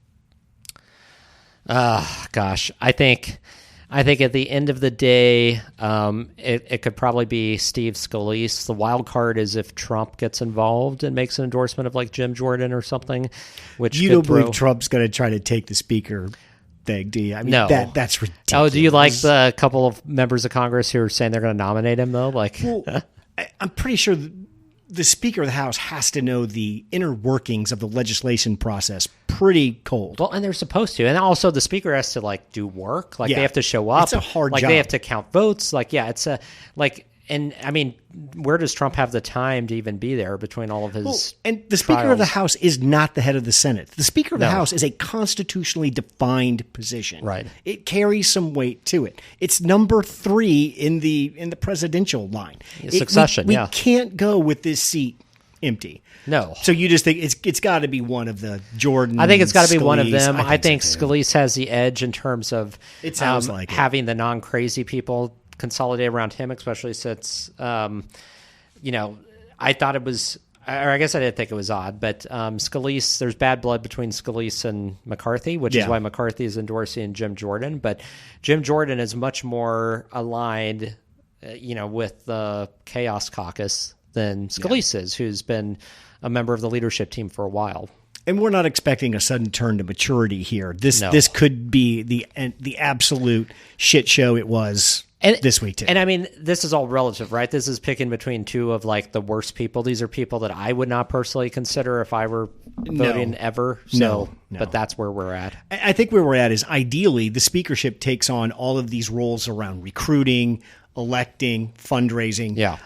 [SPEAKER 1] Gosh, I think at the end of the day, it could probably be Steve Scalise. The wild card is if Trump gets involved and makes an endorsement of like Jim Jordan or something. Which
[SPEAKER 2] you don't believe Trump's going to try to take the speaker thing, do you? I mean, no. That's ridiculous.
[SPEAKER 1] Oh, do you like the couple of members of Congress who are saying they're going to nominate him though? Like,
[SPEAKER 2] well, I'm pretty sure the Speaker of the House has to know the inner workings of the legislation process pretty cold.
[SPEAKER 1] Well, and they're supposed to. And also the Speaker has to like do work. Like they have to show up.
[SPEAKER 2] It's a hard job.
[SPEAKER 1] They have to count votes. Like, yeah, it's and I mean, where does Trump have the time to even be there between all of his
[SPEAKER 2] and the Speaker of the House is not the head of the Senate. The Speaker of the House is a constitutionally defined position.
[SPEAKER 1] Right.
[SPEAKER 2] It carries some weight to it. It's number 3 in the presidential line.
[SPEAKER 1] Succession,
[SPEAKER 2] we can't go with this seat empty.
[SPEAKER 1] No.
[SPEAKER 2] So you just think it's got to be one of the Jordan.
[SPEAKER 1] I think it's got to be one of them. I think
[SPEAKER 2] so
[SPEAKER 1] Scalise has the edge in terms of
[SPEAKER 2] it sounds like
[SPEAKER 1] having the non-crazy people consolidate around him, especially since, I thought it was, or I guess I didn't think it was odd, but Scalise, there's bad blood between Scalise and McCarthy, which is why McCarthy is endorsing Jim Jordan. But Jim Jordan is much more aligned, with the Chaos Caucus than Scalise is, who's been a member of the leadership team for a while.
[SPEAKER 2] And we're not expecting a sudden turn to maturity here. This could be the absolute shit show it was this week too.
[SPEAKER 1] And I mean, this is all relative, right? This is picking between two of like the worst people. These are people that I would not personally consider if I were voting ever. So, no. But that's where we're at.
[SPEAKER 2] I think where we're at is ideally the speakership takes on all of these roles around recruiting, electing, fundraising.
[SPEAKER 1] Yeah.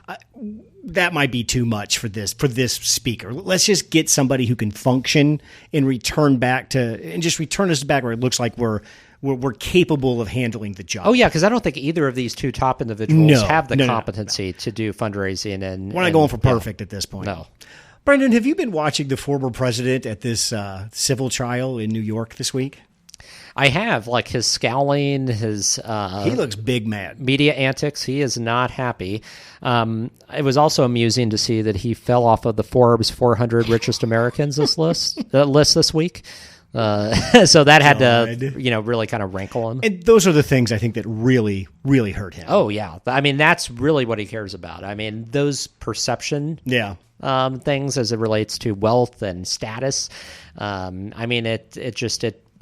[SPEAKER 2] That might be too much for this speaker. Let's just get somebody who can function and return us back where it looks like we're capable of handling the job.
[SPEAKER 1] Oh yeah, because I don't think either of these two top individuals have the competency to do fundraising. And
[SPEAKER 2] we're not going for perfect at this point.
[SPEAKER 1] No.
[SPEAKER 2] Brendan, have you been watching the former president at this civil trial in New York this week?
[SPEAKER 1] I have, like his scowling, his
[SPEAKER 2] he looks big mad.
[SPEAKER 1] Media antics. He is not happy. It was also amusing to see that he fell off of the Forbes 400 richest Americans list this week. So that had to, really kind of rankle him.
[SPEAKER 2] And those are the things I think that really, really hurt him.
[SPEAKER 1] Oh yeah, I mean that's really what he cares about. I mean those perception, things as it relates to wealth and status. I mean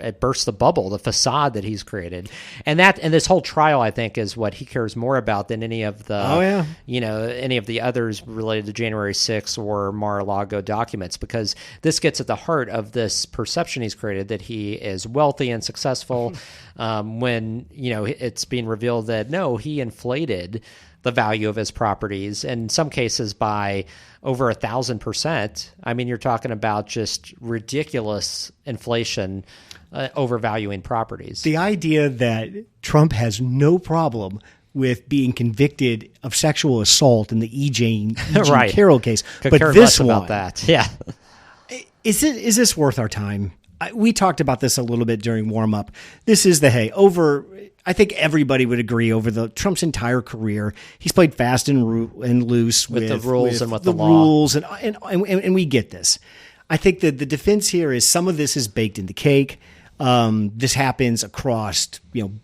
[SPEAKER 1] it bursts the bubble, the facade that he's created, and this whole trial, I think, is what he cares more about than any of the, any of the others related to January 6th or Mar-a-Lago documents, because this gets at the heart of this perception he's created that he is wealthy and successful, when it's being revealed that no, he inflated the value of his properties, in some cases by over 1,000%. I mean, you're talking about just ridiculous inflation. Overvaluing properties.
[SPEAKER 2] The idea that Trump has no problem with being convicted of sexual assault in the E. Jean Carroll case,
[SPEAKER 1] Could
[SPEAKER 2] but
[SPEAKER 1] care
[SPEAKER 2] this
[SPEAKER 1] less
[SPEAKER 2] one,
[SPEAKER 1] about that. Yeah,
[SPEAKER 2] is this worth our time? We talked about this a little bit during warm up. This is I think everybody would agree over Trump's entire career, he's played fast and loose with
[SPEAKER 1] the rules and with the law.
[SPEAKER 2] Rules, and we get this. I think that the defense here is some of this is baked in the cake. This happens across,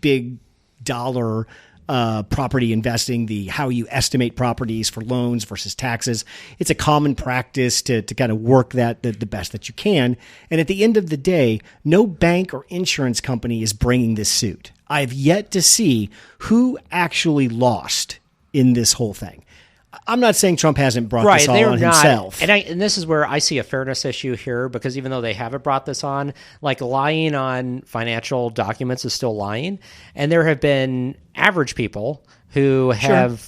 [SPEAKER 2] big dollar property investing, how you estimate properties for loans versus taxes. It's a common practice to kind of work that the best that you can. And at the end of the day, no bank or insurance company is bringing this suit. I've yet to see who actually lost in this whole thing. I'm not saying Trump hasn't brought this all on himself.
[SPEAKER 1] And this is where I see a fairness issue here, because even though they haven't brought this on, like lying on financial documents is still lying. And there have been average people who have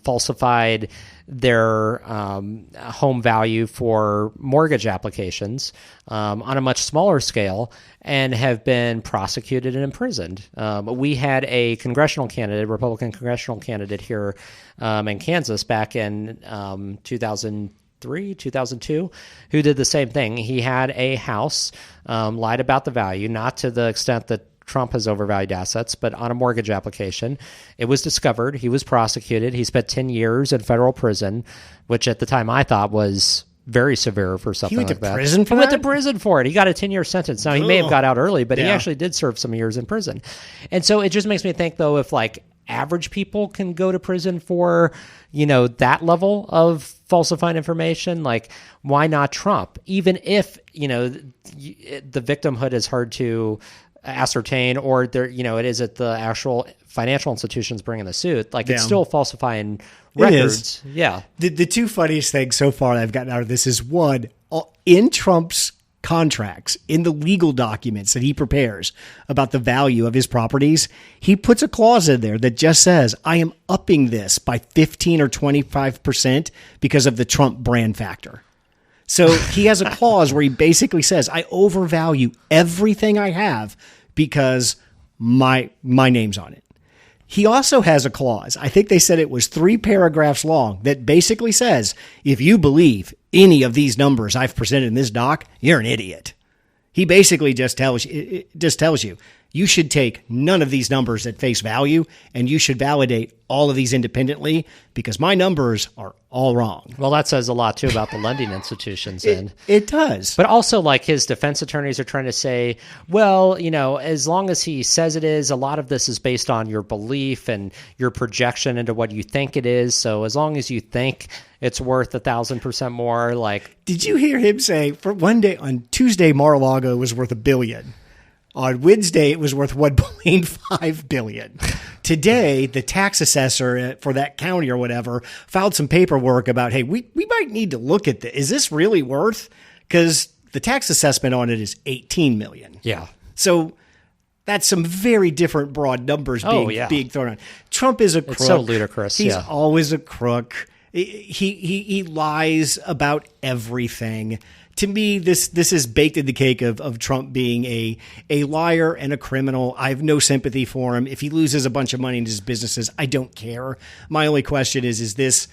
[SPEAKER 1] falsified their home value for mortgage applications on a much smaller scale and have been prosecuted and imprisoned. We had a Republican congressional candidate here in Kansas back in 2002, who did the same thing. He had a house, lied about the value, not to the extent that Trump has overvalued assets, but on a mortgage application. It was discovered. He was prosecuted. He spent 10 years in federal prison, which at the time I thought was very severe for something like that.
[SPEAKER 2] He went to prison for that?
[SPEAKER 1] He went to prison for it. He got a 10-year sentence. Now, he may have got out early, but he actually did serve some years in prison. And so it just makes me think, though, if like average people can go to prison for, that level of falsifying information, like why not Trump? Even if, the victimhood is hard to ascertain, or there, it is at the actual financial institutions bringing the suit. Like it's still falsifying records. Yeah.
[SPEAKER 2] The two funniest things so far that I've gotten out of this is one, in Trump's contracts, in the legal documents that he prepares about the value of his properties, he puts a clause in there that just says, I am upping this by 15 or 25% because of the Trump brand factor. So he has a clause where he basically says, I overvalue everything I have because my name's on it. He also has a clause, I think they said it was 3 paragraphs long, that basically says, if you believe any of these numbers I've presented in this doc, you're an idiot. He basically just tells you, you should take none of these numbers at face value, and you should validate all of these independently because my numbers are all wrong.
[SPEAKER 1] Well, that says a lot, too, about the lending institutions.
[SPEAKER 2] It does.
[SPEAKER 1] But also, like, his defense attorneys are trying to say, well, as long as he says it is, a lot of this is based on your belief and your projection into what you think it is. So as long as you think it's worth 1,000% more, like...
[SPEAKER 2] Did you hear him say, for one day, on Tuesday, Mar-a-Lago was worth $1 billion. On Wednesday, it was worth $1.5 billion. Today, the tax assessor for that county or whatever filed some paperwork about, hey, we might need to look at this. Is this really worth? Because the tax assessment on it is $18 million.
[SPEAKER 1] Yeah.
[SPEAKER 2] So that's some very different broad numbers being thrown on. Trump is a crook.
[SPEAKER 1] It's so ludicrous.
[SPEAKER 2] He's always a crook. He lies about everything. To me, this is baked in the cake of Trump being a liar and a criminal. I have no sympathy for him. If he loses a bunch of money in his businesses, I don't care. My only question is this,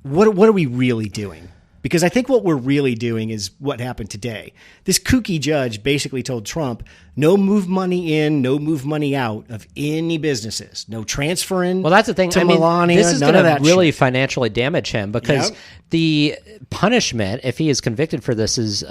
[SPEAKER 2] what are we really doing? Because I think what we're really doing is what happened today. This kooky judge basically told Trump, no move money in, no move money out of any businesses. No transferring.
[SPEAKER 1] Well, that's the thing.
[SPEAKER 2] To Melania,
[SPEAKER 1] this is
[SPEAKER 2] going to
[SPEAKER 1] really financially damage him because the punishment, if he is convicted for this, is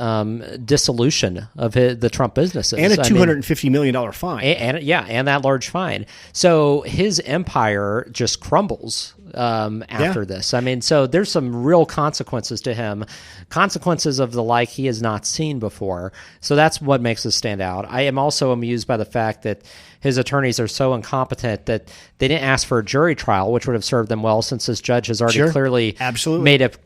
[SPEAKER 1] dissolution of the Trump businesses.
[SPEAKER 2] And a $250 million fine.
[SPEAKER 1] And that large fine. So his empire just crumbles after this. I mean, so there's some real consequences to him, consequences of the like he has not seen before. So that's what makes this stand out. I am also amused by the fact that his attorneys are so incompetent that they didn't ask for a jury trial, which would have served them well since this judge has already clearly made it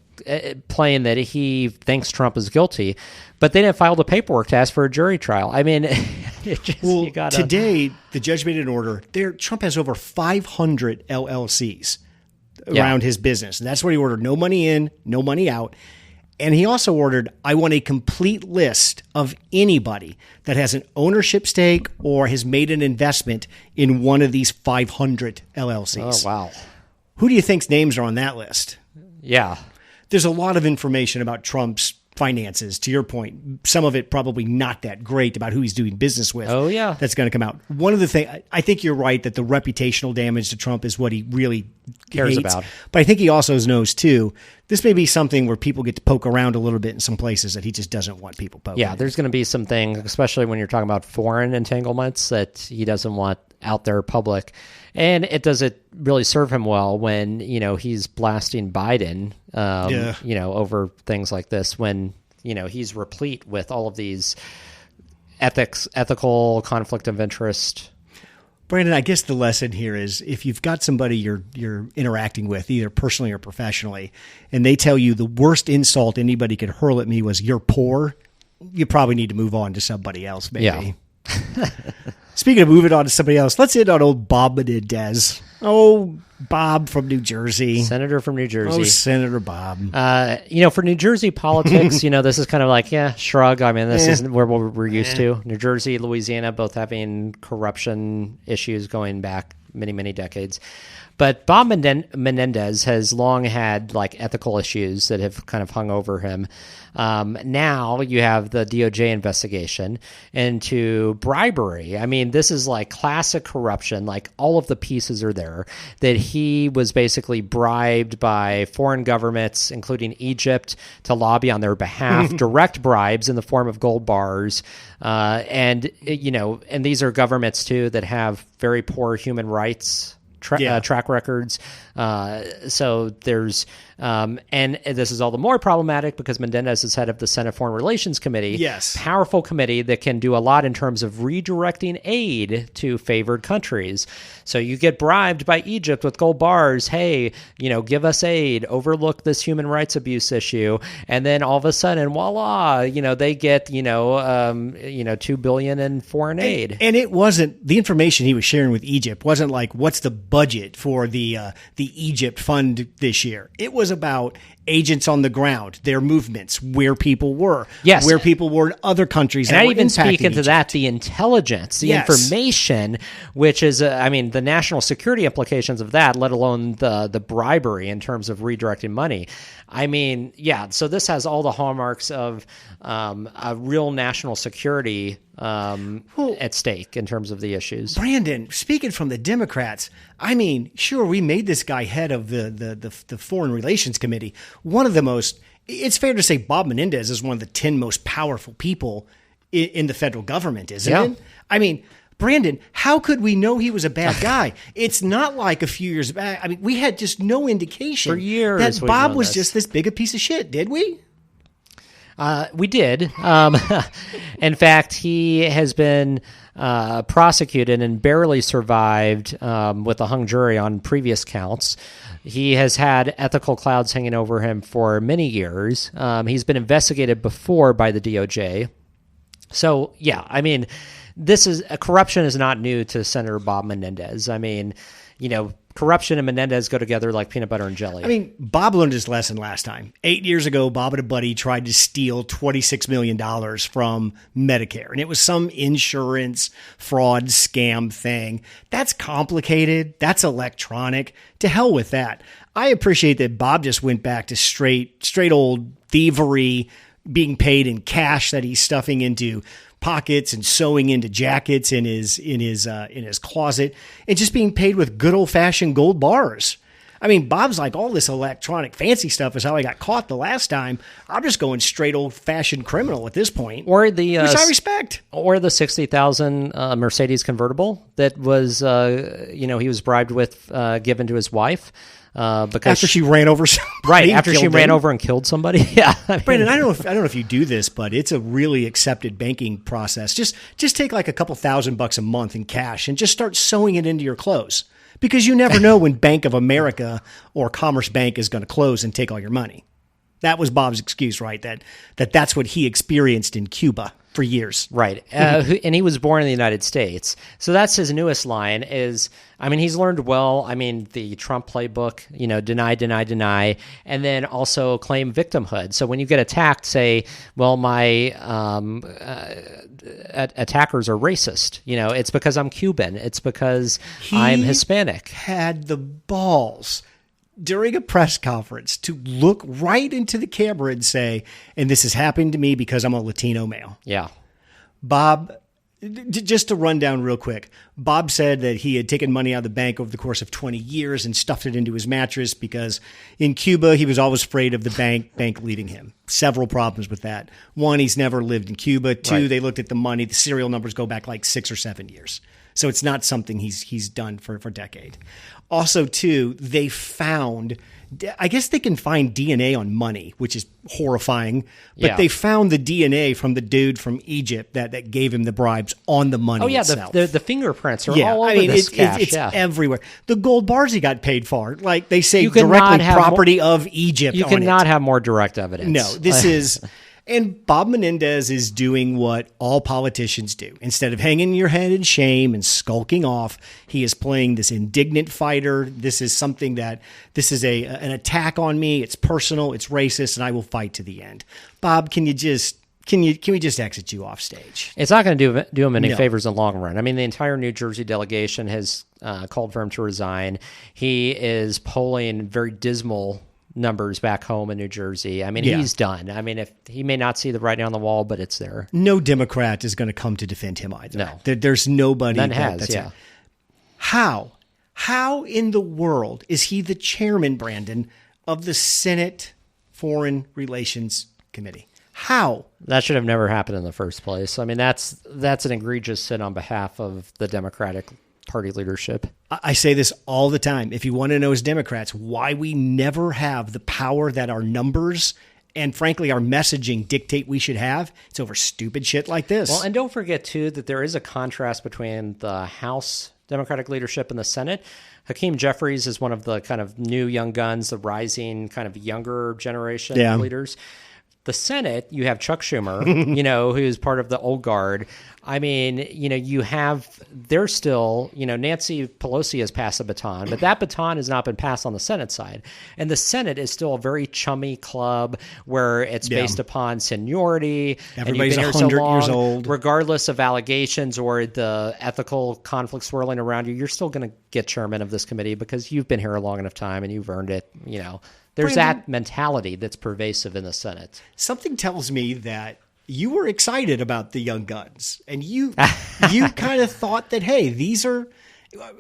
[SPEAKER 1] plain that he thinks Trump is guilty. But they didn't file the paperwork to ask for a jury trial. I mean,
[SPEAKER 2] today the judge made an order. Trump has over 500 LLCs around his business. And that's what he ordered. No money in, no money out. And he also ordered, I want a complete list of anybody that has an ownership stake or has made an investment in one of these 500 LLCs.
[SPEAKER 1] Oh, wow.
[SPEAKER 2] Who do you think's names are on that list?
[SPEAKER 1] Yeah.
[SPEAKER 2] There's a lot of information about Trump's finances, to your point. Some of it probably not that great about who he's doing business with.
[SPEAKER 1] Oh, yeah.
[SPEAKER 2] That's going to come out. One of the things, I think you're right that the reputational damage to Trump is what he really
[SPEAKER 1] cares
[SPEAKER 2] hates.
[SPEAKER 1] about.
[SPEAKER 2] But I think he also knows, too, this may be something where people get to poke around a little bit in some places that he just doesn't want people poking.
[SPEAKER 1] Yeah, there's going to be some things, especially when you're talking about foreign entanglements, that he doesn't want out there public. And it doesn't really serve him well when, he's blasting Biden, over things like this, when, he's replete with all of these ethical conflict of interest.
[SPEAKER 2] Brandon, I guess the lesson here is if you've got somebody you're interacting with, either personally or professionally, and they tell you the worst insult anybody could hurl at me was you're poor, you probably need to move on to somebody else, maybe.
[SPEAKER 1] Yeah.
[SPEAKER 2] Speaking of moving on to somebody else, let's end on old Bob Menendez. Oh, Bob from New Jersey.
[SPEAKER 1] Senator from New Jersey.
[SPEAKER 2] Oh, Senator Bob.
[SPEAKER 1] For New Jersey politics, this is kind of like, shrug. I mean, this isn't where we're used to. New Jersey, Louisiana, both having corruption issues going back many, many decades. But Bob Menendez has long had like ethical issues that have kind of hung over him. Now you have the DOJ investigation into bribery. I mean, this is like classic corruption. Like all of the pieces are there that he was basically bribed by foreign governments, including Egypt, to lobby on their behalf, direct bribes in the form of gold bars. And these are governments too that have very poor human rights track records. So there's, and this is all the more problematic because Menendez is head of the Senate Foreign Relations Committee.
[SPEAKER 2] Yes.
[SPEAKER 1] Powerful committee that can do a lot in terms of redirecting aid to favored countries. So you get bribed by Egypt with gold bars. Hey, give us aid, overlook this human rights abuse issue. And then all of a sudden, voila, they get, $2 billion in foreign aid.
[SPEAKER 2] And it wasn't, the information he was sharing with Egypt wasn't like, what's the budget for the Egypt fund this year? It was about agents on the ground, their movements, where people were, where people were in other countries.
[SPEAKER 1] And
[SPEAKER 2] that
[SPEAKER 1] I
[SPEAKER 2] were
[SPEAKER 1] even speak into
[SPEAKER 2] Egypt.
[SPEAKER 1] that, the intelligence, the information, which is, the national security implications of that, let alone the bribery in terms of redirecting money. So this has all the hallmarks of a real national security at stake in terms of the issues.
[SPEAKER 2] Brandon, speaking from the Democrats, sure, we made this guy head of the Foreign Relations Committee. One of the most, it's fair to say Bob Menendez is one of the 10 most powerful people in the federal government, isn't it? Brandon, how could we know he was a bad guy? It's not like a few years back. We had just no indication
[SPEAKER 1] for years
[SPEAKER 2] that Bob was just this big a piece of shit, did we?
[SPEAKER 1] We did. In fact, he has been prosecuted and barely survived with a hung jury on previous counts. He has had ethical clouds hanging over him for many years. He's been investigated before by the DOJ. So, corruption is not new to Senator Bob Menendez. Corruption and Menendez go together like peanut butter and jelly.
[SPEAKER 2] Bob learned his lesson last time. 8 years ago, Bob and a buddy tried to steal $26 million from Medicare, and it was some insurance fraud scam thing. That's complicated. That's electronic. To hell with that. I appreciate that Bob just went back to straight old thievery, being paid in cash that he's stuffing into pockets and sewing into jackets in his closet, and just being paid with good old fashioned gold bars. Bob's like, all this electronic fancy stuff is how I got caught the last time. I'm just going straight old fashioned criminal at this point.
[SPEAKER 1] Or which
[SPEAKER 2] I respect.
[SPEAKER 1] Or the $60,000 Mercedes convertible that was, he was bribed with, given to his wife. Because
[SPEAKER 2] after she ran over somebody.
[SPEAKER 1] Right, after she ran over and killed somebody. Yeah.
[SPEAKER 2] Brandon, I don't know if you do this, but it's a really accepted banking process. Just take like a couple $1,000 a month in cash and just start sewing it into your clothes. Because you never know when Bank of America or Commerce Bank is going to close and take all your money. That was Bob's excuse, right? That's what he experienced in Cuba for years.
[SPEAKER 1] Right. And he was born in the United States. So that's his newest line is, he's learned well, the Trump playbook, deny, deny, deny, and then also claim victimhood. So when you get attacked, say, well, my attackers are racist. It's because I'm Cuban. It's because I'm Hispanic.
[SPEAKER 2] Had the balls during a press conference to look right into the camera and say, and this has happened to me because I'm a Latino male.
[SPEAKER 1] Yeah.
[SPEAKER 2] Bob, just to run down real quick, Bob said that he had taken money out of the bank over the course of 20 years and stuffed it into his mattress because in Cuba, he was always afraid of the bank leaving him. Several problems with that. One, he's never lived in Cuba. Two, They looked at the money. The serial numbers go back like 6 or 7 years. So it's not something he's done for a decade. Also, too, they found, I guess they can find DNA on money, which is horrifying, but they found the DNA from the dude from Egypt that gave him the bribes on the money itself.
[SPEAKER 1] The fingerprints are all over this cash.
[SPEAKER 2] It's everywhere. The gold bars he got paid for, like they say, directly property of Egypt.
[SPEAKER 1] You cannot have more direct evidence.
[SPEAKER 2] No, this is... And Bob Menendez is doing what all politicians do. Instead of hanging your head in shame and skulking off, he is playing this indignant fighter. This is something that this is an attack on me. It's personal. It's racist, and I will fight to the end. Bob, can we just exit you off stage?
[SPEAKER 1] It's not going to do him any favors in the long run. I mean, the entire New Jersey delegation has called for him to resign. He is polling very dismal numbers back home in New Jersey. I mean, he's done. I mean, if he may not see the writing on the wall, but it's there.
[SPEAKER 2] No Democrat is going to come to defend him either.
[SPEAKER 1] No.
[SPEAKER 2] There's nobody.
[SPEAKER 1] None has, yeah.
[SPEAKER 2] How in the world is he the chairman, Brandon, of the Senate Foreign Relations Committee? How?
[SPEAKER 1] That should have never happened in the first place. I mean, that's an egregious sin on behalf of the Democratic Party leadership.
[SPEAKER 2] I say this all the time. If you want to know as Democrats why we never have the power that our numbers and frankly our messaging dictate we should have, it's over stupid shit like this.
[SPEAKER 1] Well, and don't forget too that there is a contrast between the House Democratic leadership and the Senate. Hakeem Jeffries is one of the kind of new young guns, the rising kind of younger generation leaders. The Senate, you have Chuck Schumer, who's part of the old guard. I mean, they're still, Nancy Pelosi has passed the baton, but that baton has not been passed on the Senate side. And the Senate is still a very chummy club where it's based upon seniority.
[SPEAKER 2] Everybody's 100 years old.
[SPEAKER 1] Regardless of allegations or the ethical conflict swirling around you, you're still going to get chairman of this committee because you've been here a long enough time and you've earned it, There's
[SPEAKER 2] Brandon,
[SPEAKER 1] that mentality that's pervasive in the Senate.
[SPEAKER 2] Something tells me that you were excited about the young guns, and you kind of thought that, hey, these are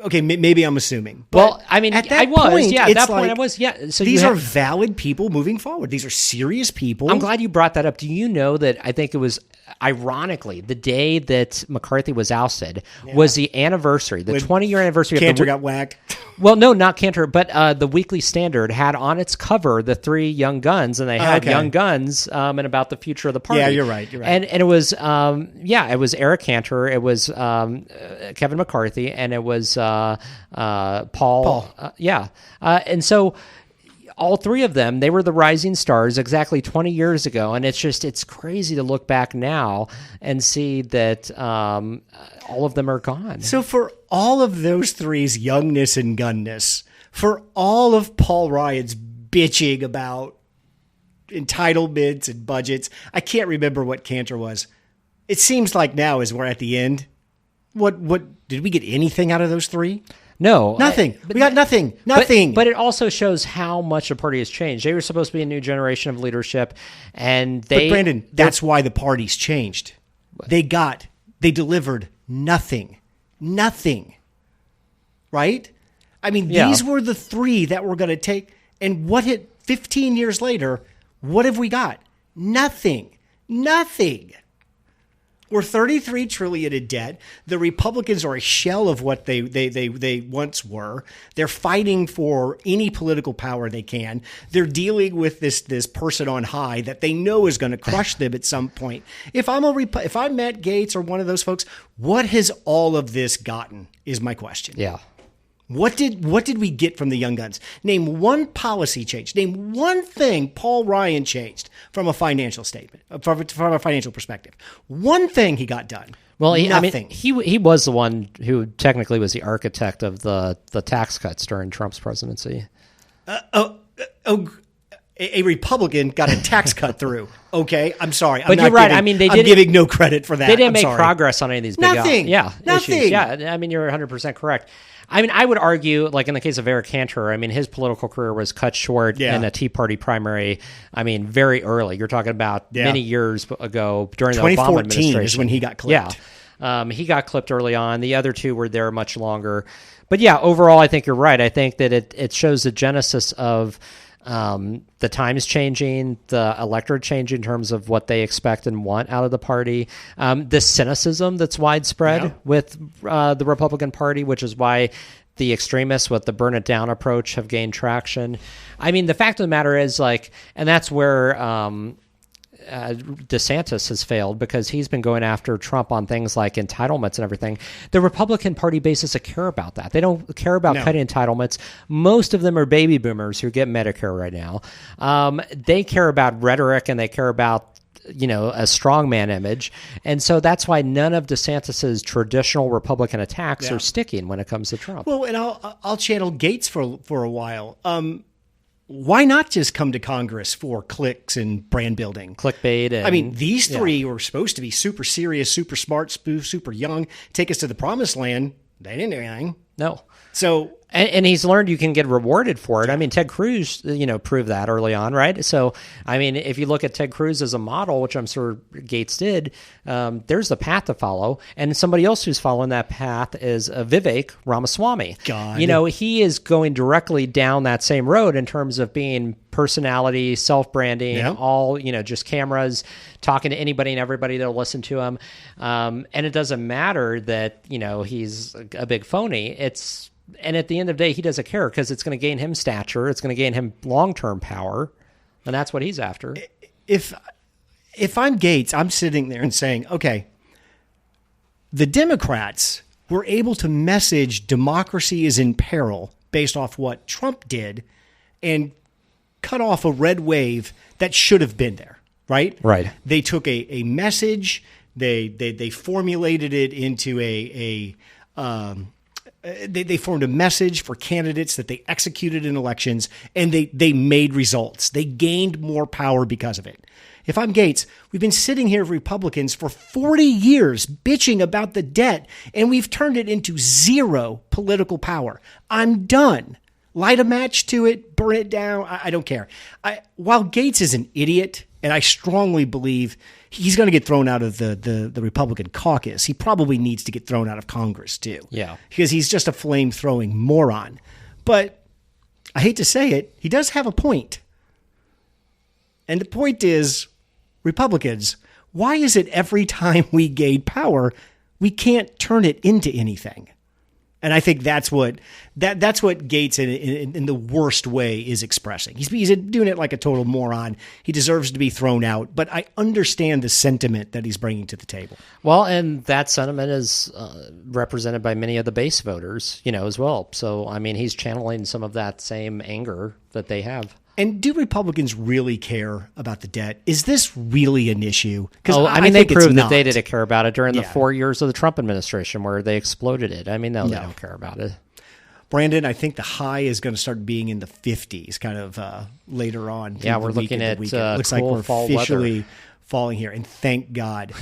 [SPEAKER 2] okay. Maybe I'm assuming. But
[SPEAKER 1] well, I mean,
[SPEAKER 2] at that
[SPEAKER 1] I was.
[SPEAKER 2] point,
[SPEAKER 1] Yeah, at that
[SPEAKER 2] like,
[SPEAKER 1] point, I was. Yeah. So
[SPEAKER 2] these are valid people moving forward. These are serious people.
[SPEAKER 1] I'm glad you brought that up. Do you know that I think it was ironically the day that McCarthy was ousted was the anniversary, the 20-year anniversary.
[SPEAKER 2] Cantor got whacked.
[SPEAKER 1] Well, no, not Cantor, but the Weekly Standard had on its cover the three young guns, and they had young guns and about the future of the party.
[SPEAKER 2] Yeah, you're right.
[SPEAKER 1] And it was it was Eric Cantor, it was Kevin McCarthy, and it was Paul. And so all three of them, they were the rising stars exactly 20 years ago. And it's crazy to look back now and see that all of them are gone.
[SPEAKER 2] So for all of those three's youngness and gunness, for all of Paul Ryan's bitching about entitlements and budgets, I can't remember what Cantor was. It seems like now as we're at the end, what did we get anything out of those three?
[SPEAKER 1] No.
[SPEAKER 2] Nothing. We got nothing. Nothing.
[SPEAKER 1] But it also shows how much the party has changed. They were supposed to be a new generation of leadership, and But
[SPEAKER 2] Brandon, that's why the party's changed. They delivered nothing. Nothing. Right? I mean, these were the three that were going to take, and 15 years later, what have we got? Nothing. Nothing. We're $33 trillion in debt. The Republicans are a shell of what they once were. They're fighting for any political power they can. They're dealing with this person on high that they know is going to crush them at some point. If I'm Matt Gaetz or one of those folks, what has all of this gotten? Is my question.
[SPEAKER 1] Yeah.
[SPEAKER 2] What did we get from the young guns? Name one policy change. Name one thing Paul Ryan changed from a financial statement, from a financial perspective. One thing he got done.
[SPEAKER 1] Well,
[SPEAKER 2] nothing.
[SPEAKER 1] He was the one who technically was the architect of the tax cuts during Trump's presidency.
[SPEAKER 2] A Republican got a tax cut through. Okay, I'm sorry.
[SPEAKER 1] But you're right. I mean, I'm
[SPEAKER 2] giving no credit for that.
[SPEAKER 1] They didn't make progress on any of these big
[SPEAKER 2] nothing.
[SPEAKER 1] Issues. Yeah, I mean, you're 100% correct. I mean, I would argue, like in the case of Eric Cantor, I mean, his political career was cut short in a Tea Party primary. I mean, very early. You're talking about many years ago during the Obama administration.
[SPEAKER 2] 2014 is when he got clipped.
[SPEAKER 1] Yeah, he got clipped early on. The other two were there much longer. But yeah, overall, I think you're right. I think that it shows the genesis of the times changing, the electorate changing in terms of what they expect and want out of the party, the cynicism that's widespread with the Republican Party, which is why the extremists with the burn it down approach have gained traction. I mean, the fact of the matter is, like, and that's where DeSantis has failed, because he's been going after Trump on things like entitlements and everything. The Republican Party base doesn't care about that. They don't care about cutting entitlements. Most of them are baby boomers who get Medicare right now. They care about rhetoric, and they care about a strongman image. And so that's why none of DeSantis's traditional Republican attacks are sticking when it comes to Trump.
[SPEAKER 2] Well, and I'll channel Gaetz for a while. Why not just come to Congress for clicks and brand building?
[SPEAKER 1] Clickbait. And,
[SPEAKER 2] I mean, these three were supposed to be super serious, super smart, super young, take us to the promised land. They didn't do anything.
[SPEAKER 1] No.
[SPEAKER 2] So...
[SPEAKER 1] And he's learned you can get rewarded for it. I mean, Ted Cruz, proved that early on, right? So, I mean, if you look at Ted Cruz as a model, which I'm sure Gaetz did, there's the path to follow. And somebody else who's following that path is Vivek Ramaswamy.
[SPEAKER 2] God.
[SPEAKER 1] He is going directly down that same road in terms of being personality, self-branding, all, just cameras, talking to anybody and everybody that'll listen to him. And it doesn't matter that, he's a big phony. And at the end of the day, he doesn't care because it's going to gain him stature. It's going to gain him long-term power. And that's what he's after.
[SPEAKER 2] If I'm Gaetz, I'm sitting there and saying, okay, the Democrats were able to message democracy is in peril based off what Trump did and cut off a red wave that should have been there, right?
[SPEAKER 1] Right.
[SPEAKER 2] They took a message, they formulated it into They formed a message for candidates that they executed in elections, and they made results. They gained more power because of it. If I'm Gaetz, we've been sitting here, Republicans, for 40 years bitching about the debt, and we've turned it into zero political power. I'm done. Light a match to it, burn it down. I don't care. While Gaetz is an idiot, and I strongly believe he's going to get thrown out of the Republican caucus, he probably needs to get thrown out of Congress too.
[SPEAKER 1] Yeah.
[SPEAKER 2] Because he's just a flame-throwing moron. But I hate to say it, he does have a point. And the point is, Republicans, why is it every time we gain power, we can't turn it into anything? And I think that's what Gaetz in the worst way is expressing. He's doing it like a total moron. He deserves to be thrown out. But I understand the sentiment that he's bringing to the table.
[SPEAKER 1] Well, and that sentiment is represented by many of the base voters, as well. So, I mean, he's channeling some of that same anger that they have.
[SPEAKER 2] And do Republicans really care about the debt? Is this really an issue?
[SPEAKER 1] They proved that they didn't care about it during the 4 years of the Trump administration where they exploded it. I mean, no, they don't care about it.
[SPEAKER 2] Brandon, I think the high is going to start being in the 50s kind of later on.
[SPEAKER 1] Yeah, we're looking at
[SPEAKER 2] looks
[SPEAKER 1] cool
[SPEAKER 2] like we're
[SPEAKER 1] fall
[SPEAKER 2] officially
[SPEAKER 1] weather.
[SPEAKER 2] Falling here, and thank God.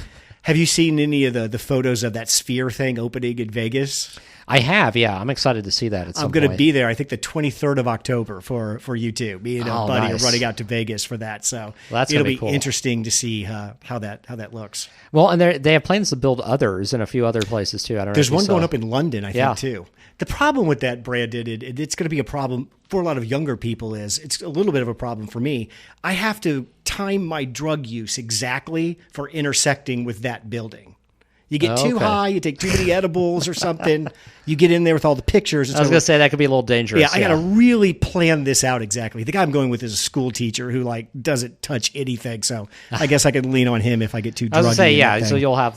[SPEAKER 2] Have you seen any of the photos of that sphere thing opening in Vegas?
[SPEAKER 1] I have, yeah. I'm excited to see that at some point.
[SPEAKER 2] I'm going to be there, I think, the 23rd of October for you two. Me and a buddy are running out to Vegas for that. So it'll be cool. Interesting to see how that looks.
[SPEAKER 1] Well, and they have plans to build others in a few other places, too. I don't know.
[SPEAKER 2] There's one going up in London, I think, too. The problem with that, Brandon, it's going to be a problem for a lot of younger people it's a little bit of a problem for me. I have to time my drug use exactly for intersecting with that building. You get too high, you take too many edibles or something, you get in there with all the pictures.
[SPEAKER 1] I was going to say that could be a little dangerous.
[SPEAKER 2] Yeah, I got to really plan this out exactly. The guy I'm going with is a school teacher who doesn't touch anything, so I guess I can lean on him if I get too druggy.
[SPEAKER 1] I was going to say, so you'll have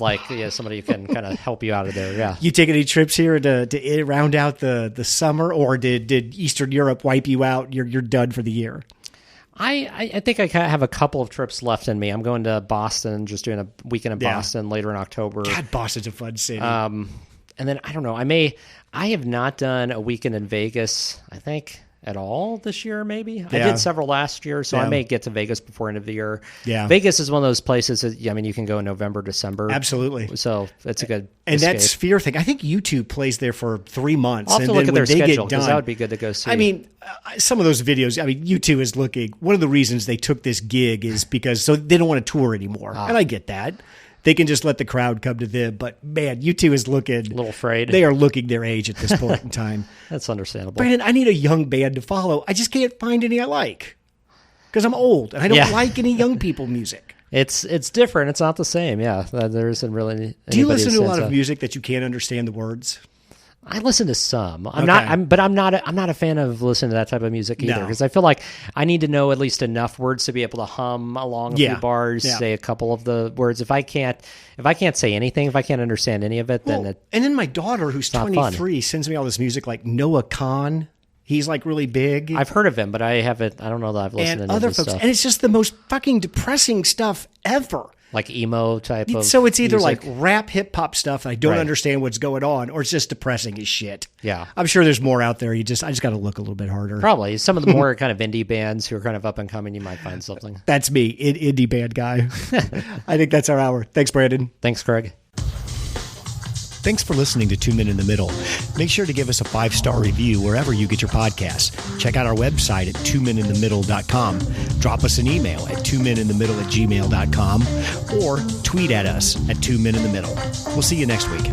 [SPEAKER 1] somebody who can kind of help you out of there, yeah.
[SPEAKER 2] You take any trips here to round out the summer, or did Eastern Europe wipe you out? You're done for the year?
[SPEAKER 1] I think I have a couple of trips left in me. I'm going to Boston, just doing a weekend in Boston later in October.
[SPEAKER 2] God, Boston's a fun city.
[SPEAKER 1] And then, I don't know, I have not done a weekend in Vegas, I think, at all this year, maybe. I did several last year, so I may get to Vegas before end of the year. Yeah. Vegas is one of those places that, you can go in November, December.
[SPEAKER 2] Absolutely.
[SPEAKER 1] So it's a good
[SPEAKER 2] And
[SPEAKER 1] escape.
[SPEAKER 2] that Sphere thing, I think U2 plays there for 3 months.
[SPEAKER 1] I'll have to
[SPEAKER 2] and
[SPEAKER 1] look
[SPEAKER 2] then
[SPEAKER 1] at their
[SPEAKER 2] when they
[SPEAKER 1] schedule,
[SPEAKER 2] get done,
[SPEAKER 1] because that would be good to go see.
[SPEAKER 2] I mean, some of those videos, U2 is looking, one of the reasons they took this gig is because, so they don't want to tour anymore. And I get that. They can just let the crowd come to them. But, man, U2 is looking...
[SPEAKER 1] A little afraid.
[SPEAKER 2] They are looking their age at this point in time.
[SPEAKER 1] That's understandable.
[SPEAKER 2] Brandon, I need a young band to follow. I just can't find any I like. Because I'm old, and I don't like any young people music.
[SPEAKER 1] It's different. It's not the same, yeah. There isn't really...
[SPEAKER 2] Do you listen to a lot of music that you can't understand the words?
[SPEAKER 1] I listen to some. I'm not a fan of listening to that type of music either, because I feel like I need to know at least enough words to be able to hum along a few bars, say a couple of the words. If I can't say anything, if I can't understand any of it, then
[SPEAKER 2] and then my daughter, who's 23, sends me all this music like Noah Khan. He's like really big.
[SPEAKER 1] I've heard of him, but I don't know that I've listened
[SPEAKER 2] and
[SPEAKER 1] to
[SPEAKER 2] other
[SPEAKER 1] his
[SPEAKER 2] folks.
[SPEAKER 1] stuff.
[SPEAKER 2] And it's just the most fucking depressing stuff ever.
[SPEAKER 1] Like emo type of
[SPEAKER 2] So it's either
[SPEAKER 1] music.
[SPEAKER 2] like rap, hip hop stuff. I don't
[SPEAKER 1] Right.
[SPEAKER 2] understand what's going on, or it's just depressing as shit.
[SPEAKER 1] Yeah.
[SPEAKER 2] I'm sure there's more out there. I just got to look a little bit harder.
[SPEAKER 1] Probably. Some of the more kind of indie bands who are kind of up and coming, you might find something.
[SPEAKER 2] That's me, indie band guy. I think that's our hour. Thanks, Brandon.
[SPEAKER 1] Thanks, Craig.
[SPEAKER 2] Thanks for listening to 2 Men in the Middle. Make sure to give us a 5-star review wherever you get your podcasts. Check out our website at 2meninthemiddle.com. Drop us an email at 2meninthemiddle@gmail.com or tweet at us at 2 Men in the Middle. We'll see you next week.